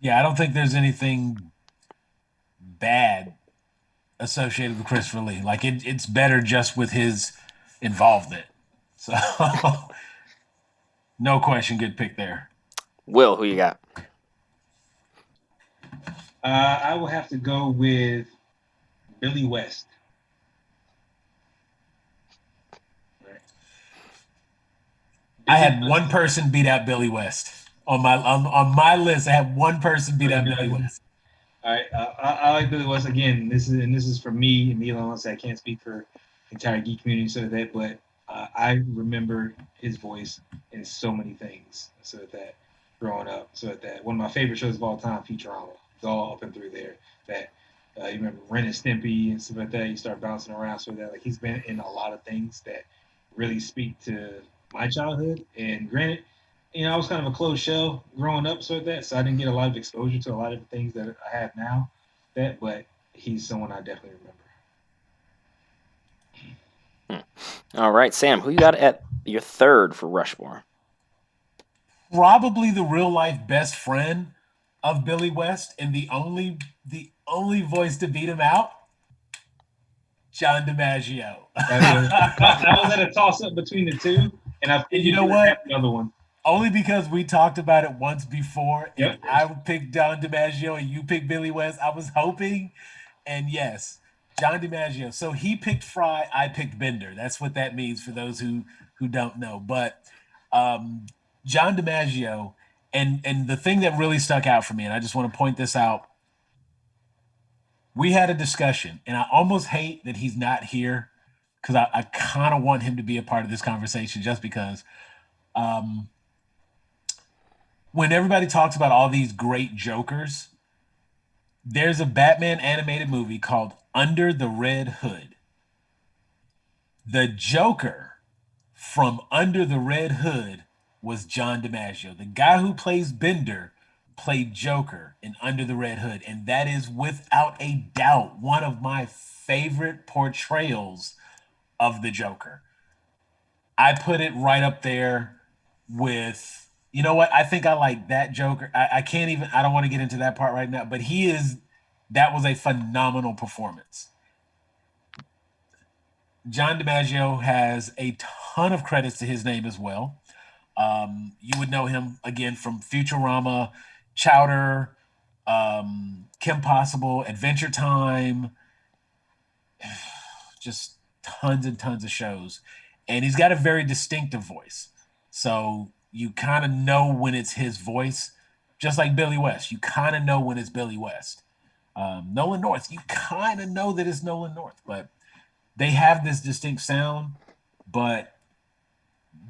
Yeah, I don't think there's anything bad associated with Christopher Lee. Like it's better just with his involvement. So no question, good pick there. Will, who you got? I will have to go with Billy West. I had one person beat out Billy West on my list. I had one person beat out Billy West. All right, I like Billy West again. This is for me, and me alone. I can't speak for the entire geek community, so that. But I remember his voice in so many things, so that growing up, so that one of my favorite shows of all time, Futurama. It's all up and through there. That you remember Ren and Stimpy and stuff like that. You start bouncing around, so that like he's been in a lot of things that really speak to my childhood. And granted, I was kind of a closed shell growing up, so I didn't get a lot of exposure to a lot of the things that I have now. But he's someone I definitely remember. All right, Sam, who you got at your third for Rushmore? Probably the real life best friend of Billy West, and the only voice to beat him out, John DiMaggio. I was at a toss up between the two, and I And you know what? The other one. Only because we talked about it once before, and Yep. I picked John DiMaggio and you picked Billy West. I was hoping, and yes, John DiMaggio. So he picked Fry, I picked Bender. That's what that means for those who don't know. But John DiMaggio, and the thing that really stuck out for me, and I just want to point this out. We had a discussion, and I almost hate that he's not here because I kind of want him to be a part of this conversation just because. When everybody talks about all these great Jokers, there's a Batman animated movie called Under the Red Hood. The Joker from Under the Red Hood was John DiMaggio. The guy who plays Bender played Joker in Under the Red Hood, and that is without a doubt one of my favorite portrayals of the Joker. I put it right up there with, you know what? I think I like that Joker. I can't even, I don't want to get into that part right now, but that was a phenomenal performance. John DiMaggio has a ton of credits to his name as well. You would know him again from Futurama, Chowder, Kim Possible, Adventure Time, just tons and tons of shows. And he's got a very distinctive voice. So you kind of know when it's his voice, just like Billy West. You kind of know when it's Billy West. Nolan North, you kind of know that it's Nolan North, but they have this distinct sound, but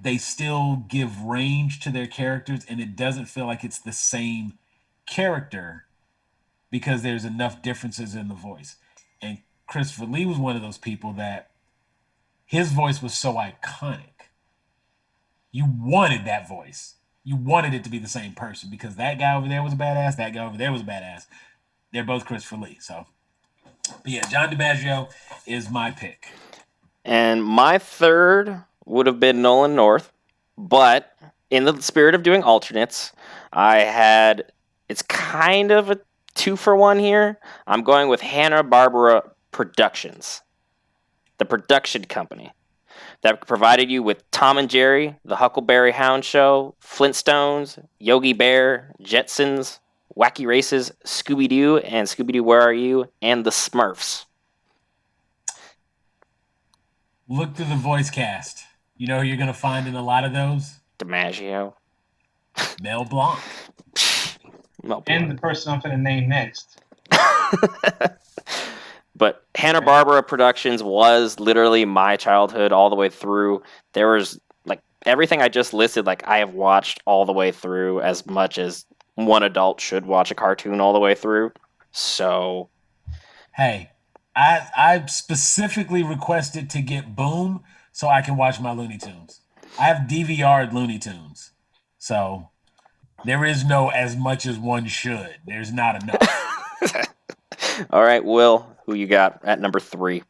they still give range to their characters, and it doesn't feel like it's the same character because there's enough differences in the voice. And Christopher Lee was one of those people that his voice was so iconic. You wanted that voice. You wanted it to be the same person because that guy over there was a badass. That guy over there was a badass. They're both Christopher Lee. So, but yeah, John DiMaggio is my pick. And my third would have been Nolan North, but in the spirit of doing alternates, it's kind of a 2-for-1 here. I'm going with Hanna-Barbera Productions, the production company that provided you with Tom and Jerry, The Huckleberry Hound Show, Flintstones, Yogi Bear, Jetsons, Wacky Races, Scooby-Doo, and Scooby-Doo Where Are You, and the Smurfs. Look through the voice cast. You know who you're gonna find in a lot of those? DiMaggio. Mel Blanc. Mel And Blanc. the person I'm gonna name next. But Hanna-Barbera Productions was literally my childhood all the way through. There was like everything I just listed, like I have watched all the way through as much as one adult should watch a cartoon all the way through. So Hey, I specifically requested to get Boom so I can watch my Looney Tunes. I have DVR'd Looney Tunes. So there is no as much as one should. There's not enough. all right, Will, who you got at number 3?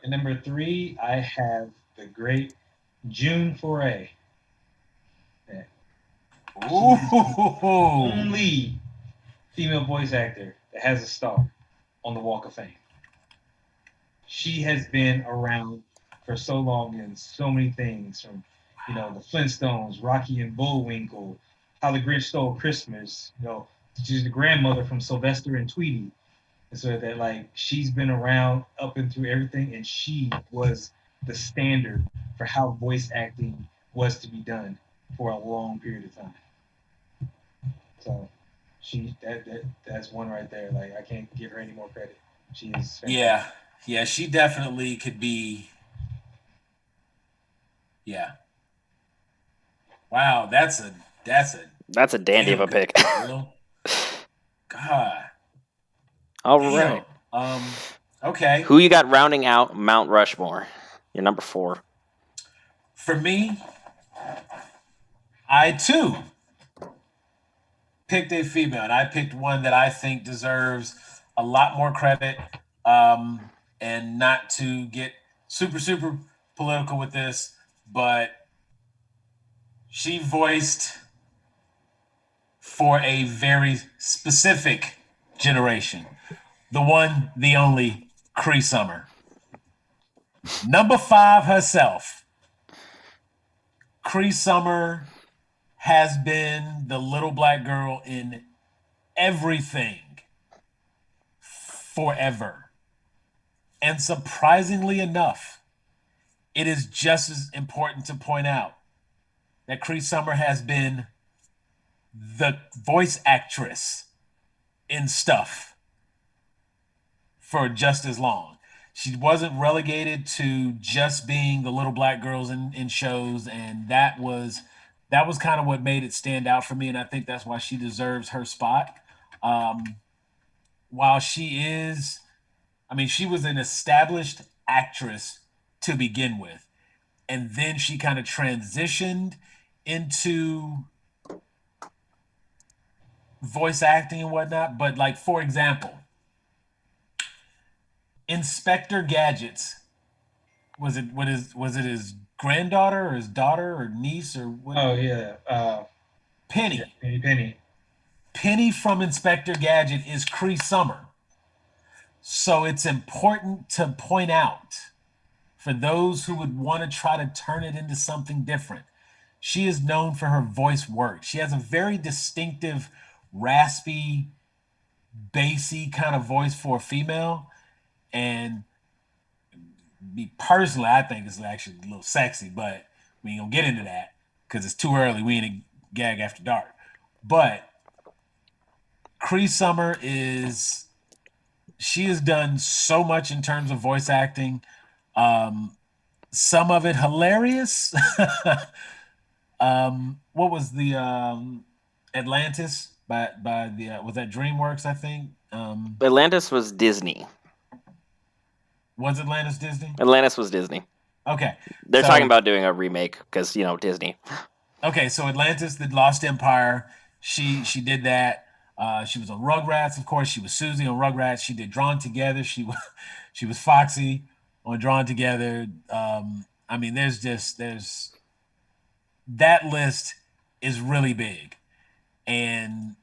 At number 3, I have the great June Foray. Ooh. Only female voice actor that has a star on the Walk of Fame. She has been around for so long in so many things, from the Flintstones, Rocky and Bullwinkle, How the Grinch Stole Christmas. She's the grandmother from Sylvester and Tweety, and so that she's been around up and through everything, and she was the standard for how voice acting was to be done for a long period of time. So that's one right there. I can't give her any more credit. She is fantastic. Yeah, she definitely could be. Yeah. Wow, that's a dandy of a pick. God. All Damn. right. Okay. Who you got rounding out Mount Rushmore? Your number 4. For me, I too picked a female, and I picked one that I think deserves a lot more credit. And not to get super political with this, but she voiced for a very specific generation. The one, the only, Cree Summer. Number 5 herself. Cree Summer has been the little black girl in everything forever. And surprisingly enough, it is just as important to point out that Cree Summer has been the voice actress in stuff for just as long. She wasn't relegated to just being the little black girls in shows, and that was kind of what made it stand out for me, and I think that's why she deserves her spot. While she was an established actress to begin with, and then she kind of transitioned into voice acting and whatnot. But for example, Inspector Gadget's was it his granddaughter or his daughter or niece or what? Oh yeah, Penny. yeah, Penny. Penny from Inspector Gadget is Cree Summer. So it's important to point out for those who would want to try to turn it into something different. She is known for her voice work. She has a very distinctive, raspy, bassy kind of voice for a female. And me personally, I think it's actually a little sexy, but we ain't gonna get into that because it's too early. We ain't a gag after dark. But Cree Summer she has done so much in terms of voice acting. Some of it hilarious. What was the Atlantis by the was that DreamWorks, I think? Atlantis was Disney. Was Atlantis Disney? Atlantis was Disney. Okay. They're talking about doing a remake because, Disney. Okay, so Atlantis, the Lost Empire, she did that. She was on Rugrats, of course. She was Susie on Rugrats. She did Drawn Together. She was Foxy on Drawn Together. There's that list is really big, and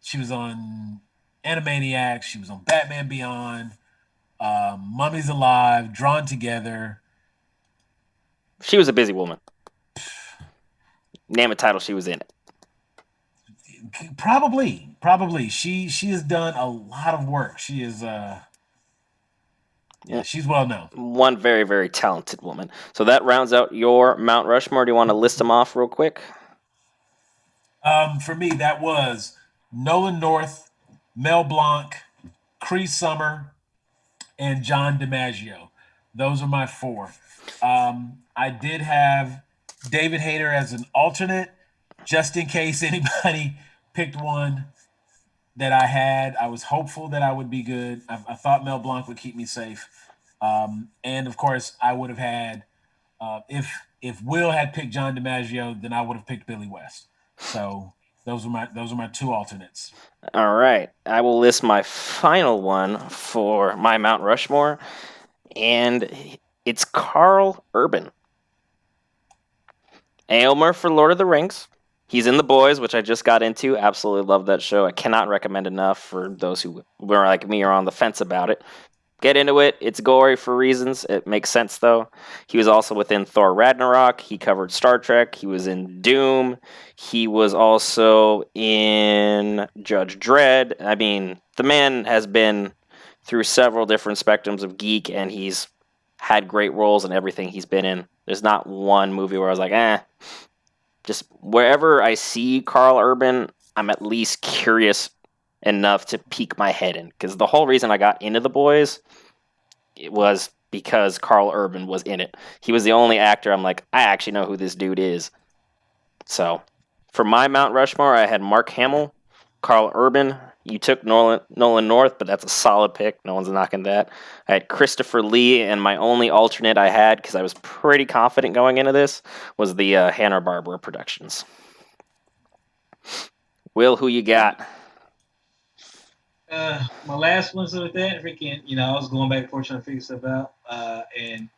she was on Animaniacs. She was on Batman Beyond, Mummies Alive, Drawn Together. She was a busy woman. Name a title she was in. Probably. She has done a lot of work. She is she's well known. One very, very talented woman. So that rounds out your Mount Rushmore. Do you want to list them off real quick? For me, that was Nolan North, Mel Blanc, Cree Summer, and John DiMaggio. Those are my four. I did have David Hayter as an alternate, just in case anybody picked one that I had. I was hopeful that I would be good. I thought Mel Blanc would keep me safe. And of course, I would have had if Will had picked John DiMaggio, then I would have picked Billy West. So those are my two alternates. All right. I will list my final one for my Mount Rushmore, and it's Carl Urban. Aylmer for Lord of the Rings. He's in The Boys, which I just got into. Absolutely love that show. I cannot recommend enough for those who were like me or on the fence about it. Get into it. It's gory for reasons. It makes sense, though. He was also within Thor Ragnarok. He covered Star Trek. He was in Doom. He was also in Judge Dredd. I mean, the man has been through several different spectrums of geek, and he's had great roles in everything he's been in. There's not one movie where I was like, Just wherever I see Carl Urban, I'm at least curious enough to peek my head in. Because the whole reason I got into The Boys, it was because Carl Urban was in it. He was the only actor I'm like, I actually know who this dude is. So, for my Mount Rushmore, I had Mark Hamill, Carl Urban. You took Nolan North, but that's a solid pick. No one's knocking that. I had Christopher Lee, and my only alternate I had, because I was pretty confident going into this, was the Hanna-Barbera Productions. Will, who you got? My last one's with that freaking, I was going back and forth trying to figure stuff out. And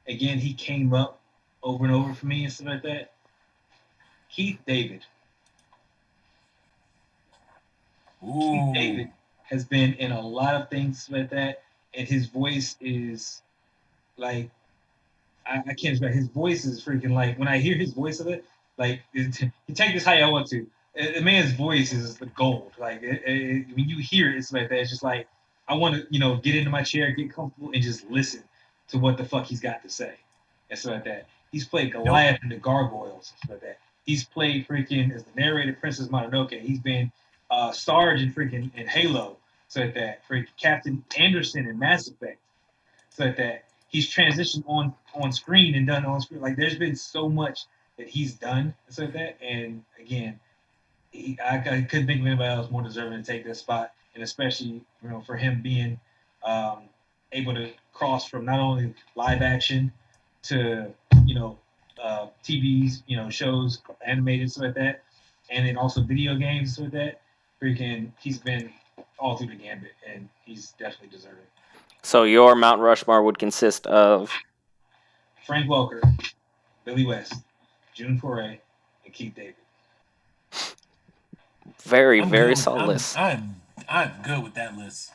again, he came up over and over for me and stuff like that. Keith David. Ooh. Keith David has been in a lot of things like that, and his voice is like, I can't describe. His voice is freaking like, when I hear his voice of it, like, you take this how you want to. The man's voice is the gold. Like, when you hear it, it's like that. It's just like, I want to, get into my chair, get comfortable, and just listen to what the fuck he's got to say. And stuff like that. He's played Goliath in the Gargoyles, and stuff like that. He's played freaking as the narrator Princess Mononoke. He's been Sarge in freaking in Halo, so like that. Freaking Captain Anderson in Mass Effect, so like that. He's transitioned on screen and done on screen. Like, there's been so much that he's done, so like that. And again, I couldn't think of anybody else more deserving to take this spot, and especially for him being able to cross from not only live action to TVs, shows, animated stuff like that, and then also video games stuff like that. Freaking, he's been all through the gambit, and he's definitely deserving. So your Mount Rushmore would consist of Frank Welker, Billy West, June Foray, and Keith David. very solid list. I'm good with that list.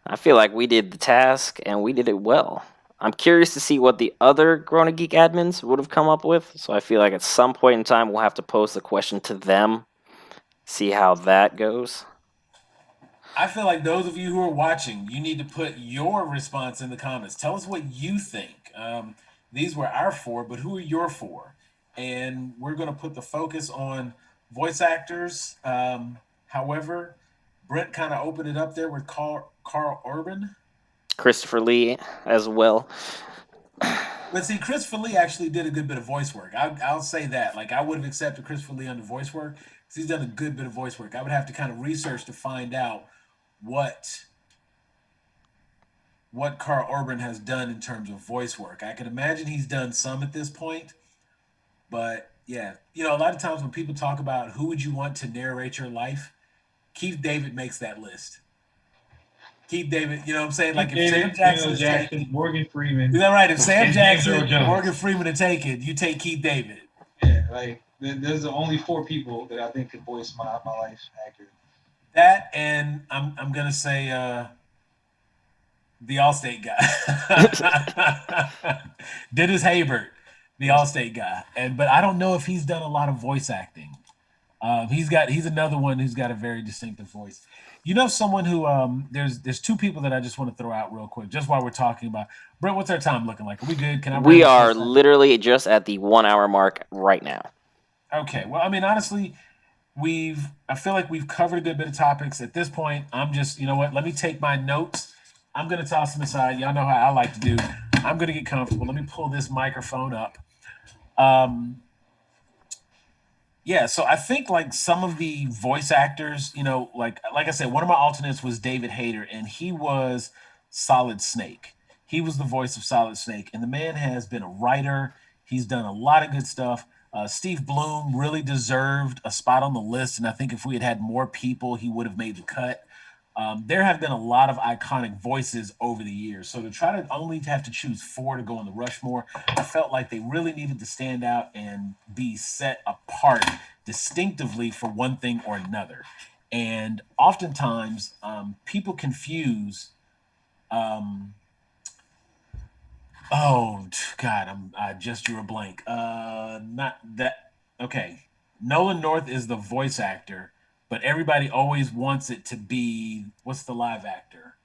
I feel like we did the task and we did it well. I'm curious to see what the other Grown Geek admins would have come up with. So I feel like at some point in time we'll have to pose the question to them, see how that goes. I feel like those of you who are watching, you need to put your response in the comments. Tell us what you think. These were our four, but who are your four? And we're going to put the focus on voice actors. However, Brent kind of opened it up there with Carl Urban. Christopher Lee as well. But see, Christopher Lee actually did a good bit of voice work. I'll say that. Like, I would have accepted Christopher Lee under voice work because he's done a good bit of voice work. I would have to kind of research to find out what Carl Urban has done in terms of voice work. I can imagine he's done some at this point, but yeah, a lot of times when people talk about who would you want to narrate your life, Keith David makes that list. Keith David, you know what I'm saying? Like, if Sam Jackson is taken, Morgan Freeman. is that right? If Sam Jackson, Jones. Morgan Freeman are taken, you take Keith David. Yeah, like, there's only 4 people that I think could voice my life accurately. That, and I'm gonna say the Allstate guy, Dennis Haybert, the Allstate guy, but I don't know if he's done a lot of voice acting. He's another one who's got a very distinctive voice. You know, someone who there's two people that I just want to throw out real quick, just while we're talking about Brent. What's our time looking like? Are we good? Can I? We ramble for a are second? literally just at the 1 hour mark right now. Okay. Well, I mean, honestly, I feel like we've covered a good bit of topics at this point. I'm just, you know what? Let me take my notes. I'm gonna toss them aside. Y'all know how I like to do. I'm gonna get comfortable. Let me pull this microphone up. Um, yeah, so I think like some of the voice actors, you know, like I said, one of my alternates was David Hayter, and he was Solid Snake. He was the voice of Solid Snake, and the man has been a writer. He's done a lot of good stuff. Steve Bloom really deserved a spot on the list, and I think if we had had more people, he would have made the cut. There have been a lot of iconic voices over the years. So to try to only have to choose four to go on the Rushmore, I felt like they really needed to stand out and be set apart distinctively for one thing or another. And oftentimes, people confuse. Um, oh God, I just drew a blank. Not that. Okay, Nolan North is the voice actor, but everybody always wants it to be what's the live actor?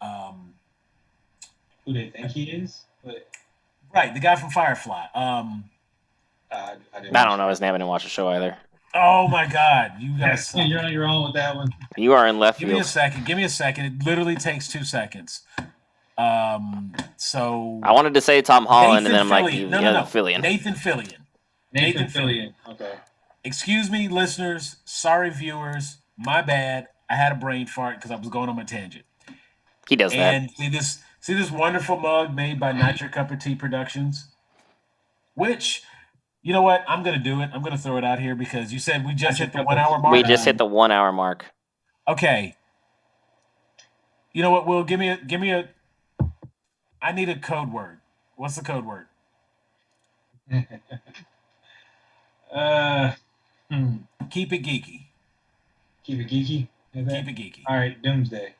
Um, Who they think he is? But right, the guy from Firefly. I didn't. I don't know his name. I didn't watch the show either. Oh my God, you guys Yes, suck. you're on your own with that one. You are in left Give me a field. second. Give me a second. It literally takes 2 seconds. So I wanted to say Tom Holland, and then I'm like, Fillion. the other Fillion. Nathan Fillion. Nathan Fillion. Okay. Excuse me, listeners. Sorry, viewers. My bad. I had a brain fart because I was going on my tangent. He does that. And see this wonderful mug made by Nitro Cup of Tea Productions, which you know what? I'm gonna do it. I'm gonna throw it out here because you said we just hit the 1 hour mark. We just hit the 1 hour mark. Okay. You know what? Will give me a. I need a code word. What's the code word? uh, Keep it geeky. Keep it geeky. Is that? Keep it geeky. All right, Doomsday.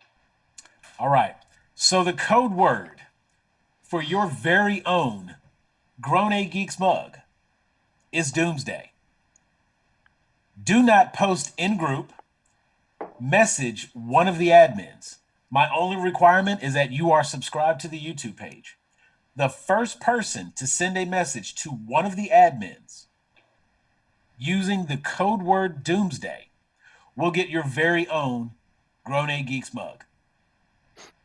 All right. So the code word for your very own Grown A Geeks mug is Doomsday. Do not post in group. Message one of the admins. My only requirement is that you are subscribed to the YouTube page. The first person to send a message to one of the admins using the code word Doomsday will get your very own Grown A Geeks mug.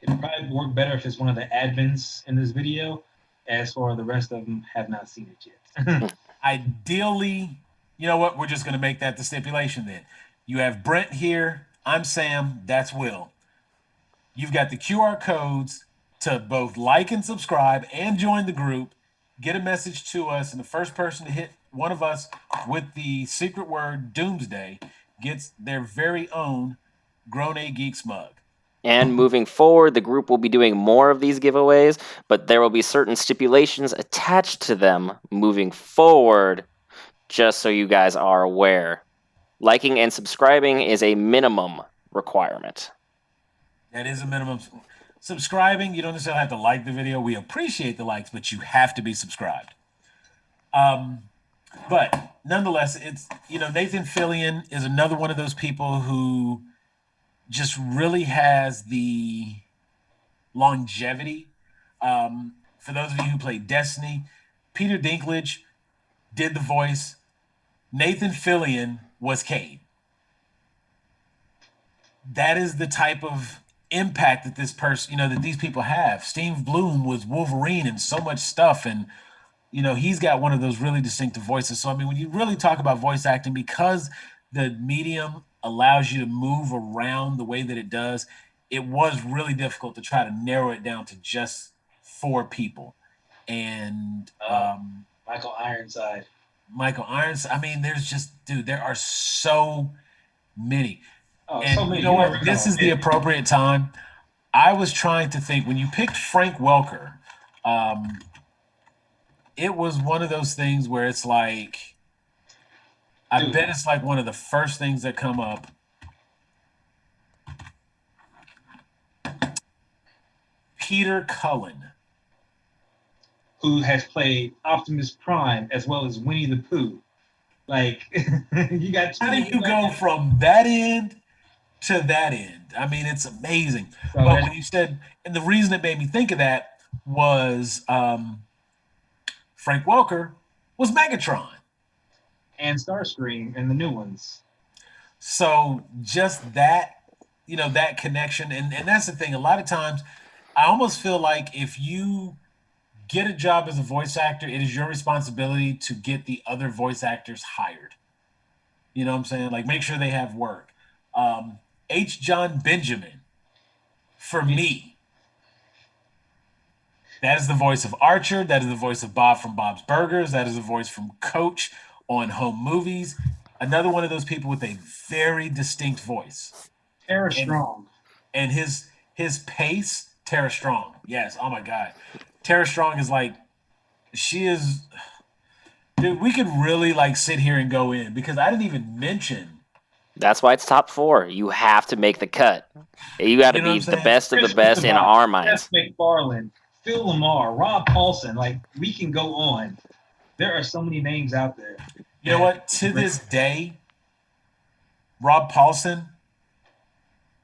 It'd probably work better if it's one of the admins in this video. As for the rest of them, have not seen it yet. Ideally, you know what? We're just going to make that the stipulation then. You have Brent here. I'm Sam. That's Will. You've got the QR codes to both like and subscribe and join the group. Get a message to us, and the first person to hit one of us with the secret word Doomsday gets their very own Grown A Geeks mug. And moving forward, the group will be doing more of these giveaways, but there will be certain stipulations attached to them moving forward, just so you guys are aware. Liking and subscribing is a minimum requirement. That is a minimum. Subscribing, you don't necessarily have to like the video. We appreciate the likes, but you have to be subscribed. But nonetheless, it's, you know, Nathan Fillion is another one of those people who just really has the longevity. For those of you who played Destiny, Peter Dinklage did the voice. Nathan Fillion was Cade. That is the type of impact that this person, you know, that these people have. Steve Bloom was Wolverine and so much stuff, and you know, he's got one of those really distinctive voices. So I mean, when you really talk about voice acting, because the medium allows you to move around the way that it does, it was really difficult to try to narrow it down to just four people. And Michael Ironside. I mean, there's just, dude, there are so many. Oh, And so many. you know what? This is the appropriate time. I was trying to think when you picked Frank Welker, it was one of those things where it's like, I bet it's like one of the first things that come up. Peter Cullen, who has played Optimus Prime as well as Winnie the Pooh. Like you got two. How do you go from that end to that end? I mean, it's amazing. So But when you said, and the reason it made me think of that was Frank Welker was Megatron. and Starscream and the new ones. So just that, that connection, and that's the thing. A lot of times, I almost feel like if you get a job as a voice actor, it is your responsibility to get the other voice actors hired. You know what I'm saying? Like make sure they have work. H. John Benjamin, for me, that is the voice of Archer. That is the voice of Bob from Bob's Burgers. That is the voice from Coach on Home Movies. Another one of those people with a very distinct voice. Tara And, Strong. and his pace, Tara Strong. Yes. Oh my God. Tara Strong is like, she is, dude, we could really like sit here and go in because I didn't even mention. That's why it's top 4. You have to make the cut. You got to You know what be I'm the saying? best of the Chris best in Benoit, our Seth minds. MacFarlane, Phil Lamar, Rob Paulson. Like we can go on. There are so many names out there. You know what? To this day, Rob Paulson,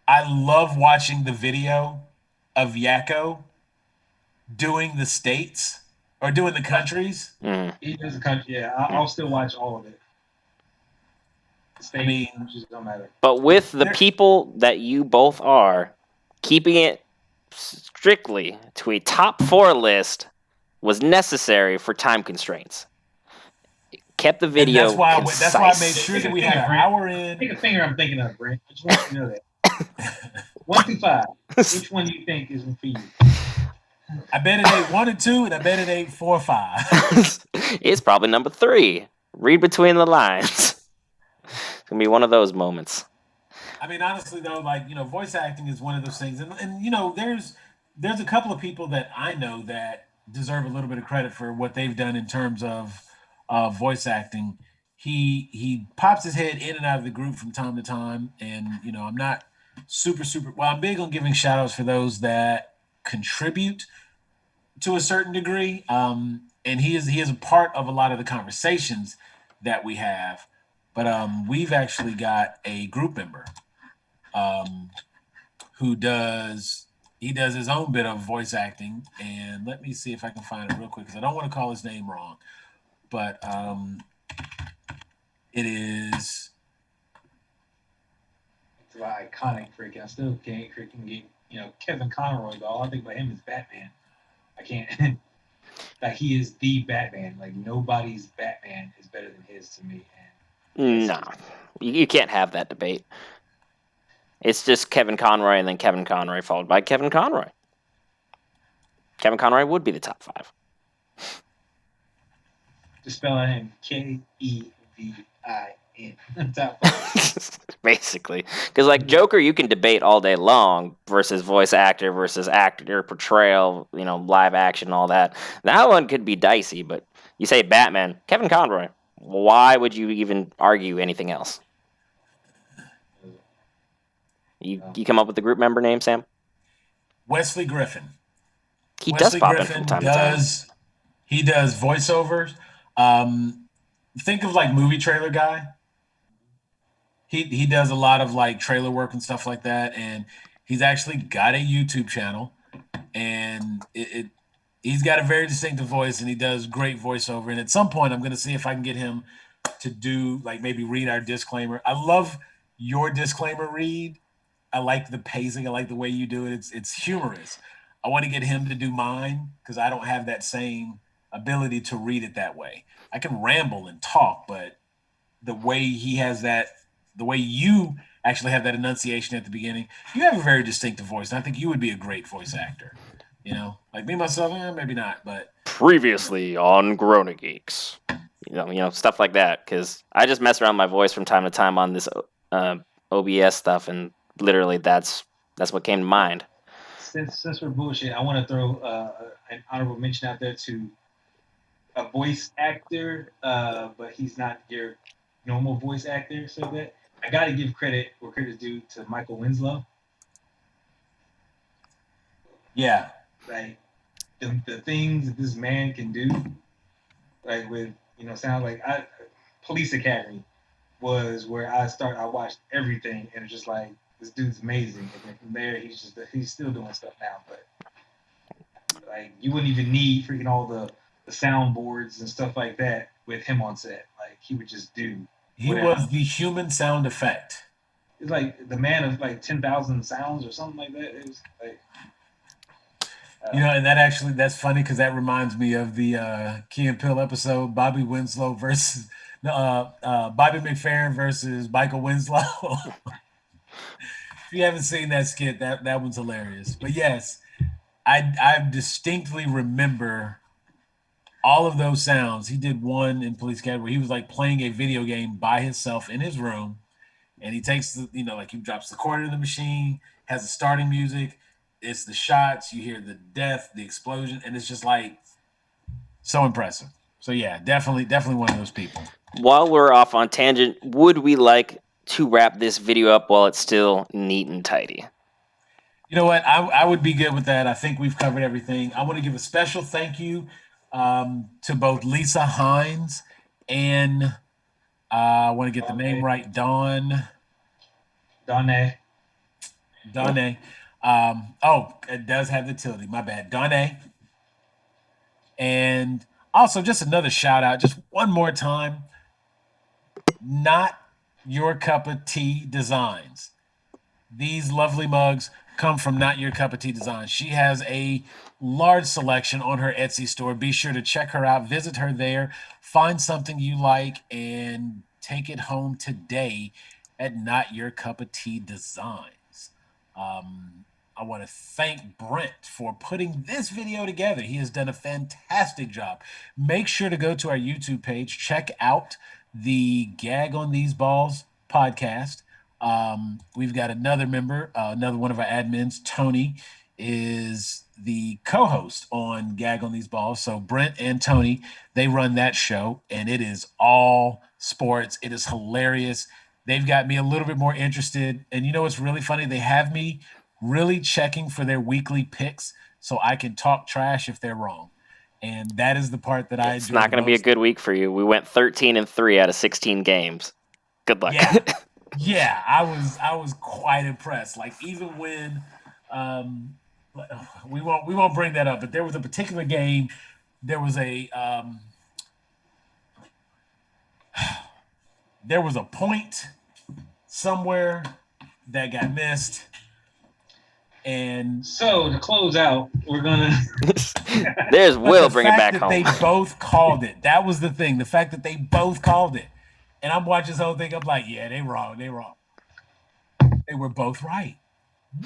I love watching the video of Yakko doing the states or doing the countries. Mm. He does a country. Yeah, I'll still watch all of it. I mean, Just don't matter. But with the people that you both are, keeping it strictly to a top 4 list was necessary for time constraints. It kept the and video that's why I made concise. sure that we had an hour in. Pick a finger I'm thinking of, Brent. I just want you to know that. 1 through 5. Which one do you think is for you? I bet it ain't 1 and 2, and I bet it ain't 4 or 5. It's probably number 3. Read between the lines. It's gonna be one of those moments. I mean, honestly though, like voice acting is one of those things, and there's a couple of people that I know that deserve a little bit of credit for what they've done in terms of voice acting. He pops his head in and out of the group from time to time, and I'm not super well. I'm big on giving shout outs for those that contribute to a certain degree, and he is a part of a lot of the conversations that we have. But we've actually got a group member who does his own bit of voice acting, and let me see if I can find it real quick because I don't want to call his name wrong, but it is. It's an iconic freaking. I still can't freaking get Kevin Conroy, but all I think about him is Batman. I can't. Like he is the Batman. Like nobody's Batman is better than his to me. And No, you can't have that debate. It's just Kevin Conroy and then Kevin Conroy followed by Kevin Conroy. Kevin Conroy would be the top 5. just spell out him Kevin. Top 5. Basically, because like Joker, you can debate all day long versus voice actor versus actor portrayal, live action, all that. That one could be dicey, but you say Batman, Kevin Conroy. Why would you even argue anything else? You come up with the group member name, Sam? Wesley Griffin. He Wesley does pop Griffin in from time to time. He does voiceovers. Think of like movie trailer guy. He does a lot of like trailer work and stuff like that, and he's actually got a YouTube channel, and he's got a very distinctive voice, and he does great voiceover. And at some point, I'm going to see if I can get him to do like maybe read our disclaimer. I love your disclaimer read. I like the pacing. I like the way you do it. It's humorous. I want to get him to do mine because I don't have that same ability to read it that way. I can ramble and talk, but the way he has that, the way you actually have that enunciation at the beginning, you have a very distinctive voice, and I think you would be a great voice actor. Like me myself, maybe not, but Previously on Corona Geeks, stuff like that. Because I just mess around my voice from time to time on this OBS stuff, and literally that's what came to mind. Since we're bullshit, I want to throw an honorable mention out there to a voice actor, but he's not your normal voice actor. So that I got to give credit where credit's due to Michael Winslow. yeah, Like the things that this man can do, like with sound like Police Academy was where I watched everything, and it's just like this dude's amazing. And then from there, he's still doing stuff now. But like you wouldn't even need freaking all the soundboards and stuff like that with him on set. Like he would just do He whatever. was the human sound effect. It's like the man of like 10,000 sounds or something like that. It was like And that's funny because that reminds me of the Key and Peele episode, Bobby Winslow versus Bobby McFerrin versus Michael Winslow. If you haven't seen that skit, that one's hilarious. But yes, I distinctly remember all of those sounds. He did one in Police Academy where he was like playing a video game by himself in his room, and he takes like he drops the quarter in the machine, has the starting music, it's the shots, you hear the death, the explosion, and it's just like so impressive. So yeah, definitely one of those people. While we're off on tangent, would we like to wrap this video up while it's still neat and tidy? You know what? I would be good with that. I think we've covered everything. I want to give a special thank you to both Lisa Hines and I want to get the name right, Donne. Donne. It does have the tilde. My bad. Donne. And also just another shout out, just one more time. Not Your Cup of Tea Designs. These lovely mugs come from Not Your Cup of Tea Designs. She has a large selection on her Etsy store. Be sure to check her out, visit her there, find something you like, and take it home today at Not Your Cup of Tea Designs. I want to thank Brent for putting this video together. He has done a fantastic job. Make sure to go to our YouTube page, check out the Gag on These Balls podcast. We've got another member, another one of our admins, Tony, is the co-host on Gag on These Balls. So Brent and Tony, they run that show, and it is all sports. It is hilarious. They've got me a little bit more interested. And you know what's really funny? They have me really checking for their weekly picks so I can talk trash if they're wrong. And that is the part that I enjoy. It's not going to be a good week for you. We went 13-3 out of 16 games. Good luck. Yeah, I was quite impressed. Like even when we won't bring that up, but there was a particular game. There was a point somewhere that got missed. And so to close out, we're gonna. There's Will bring it back home. They both called it. That was the thing. The fact that they both called it, and I'm watching this whole thing. I'm like, yeah, they wrong. They were both right.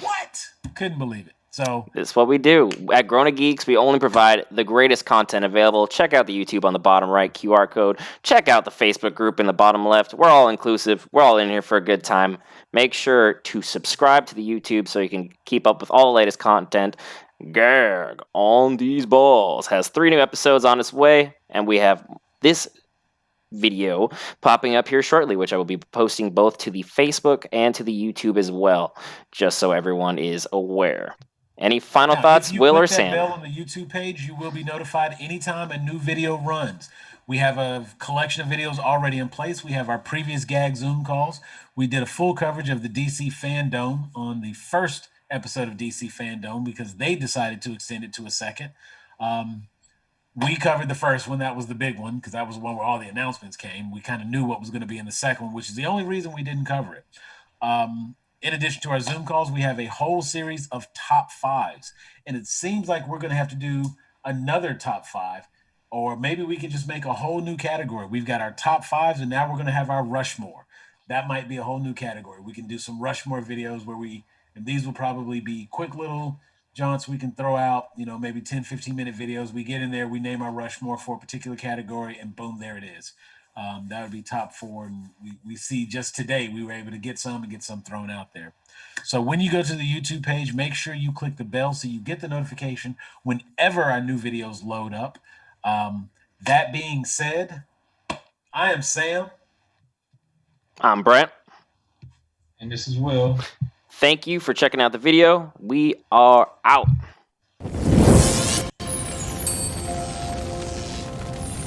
What? Couldn't believe it. So this is what we do at Grown Up Geeks. We only provide the greatest content available. Check out the YouTube on the bottom right QR code. Check out the Facebook group in the bottom left. We're all inclusive. We're all in here for a good time. Make sure to subscribe to the YouTube so you can keep up with all the latest content. Gag on These Balls has 3 new episodes on its way, and we have this video popping up here shortly, which I will be posting both to the Facebook and to the YouTube as well, just so everyone is aware. Any final thoughts, Will or Sam? If you click that bell on the YouTube page, you will be notified anytime a new video runs. We have a collection of videos already in place. We have our previous Gag Zoom calls. We did a full coverage of the DC Fandome on the first episode of DC Fandome because they decided to extend it to a second. We covered the first one. That was the big one because that was the one where all the announcements came. We kind of knew what was going to be in the second one, which is the only reason we didn't cover it. In addition to our Zoom calls, we have a whole series of top 5s. And it seems like we're going to have to do another top 5, or maybe we could just make a whole new category. We've got our top 5s, and now we're going to have our Rushmore. That might be a whole new category. We can do some Rushmore videos and these will probably be quick little jaunts we can throw out, maybe 10, 15-minute videos. We get in there, we name our Rushmore for a particular category, and boom, there it is. That would be top 4. And we see just today we were able to get some thrown out there. So when you go to the YouTube page, make sure you click the bell so you get the notification whenever our new videos load up. That being said, I am Sam. I'm Brent. And this is Will. Thank you for checking out the video. We are out.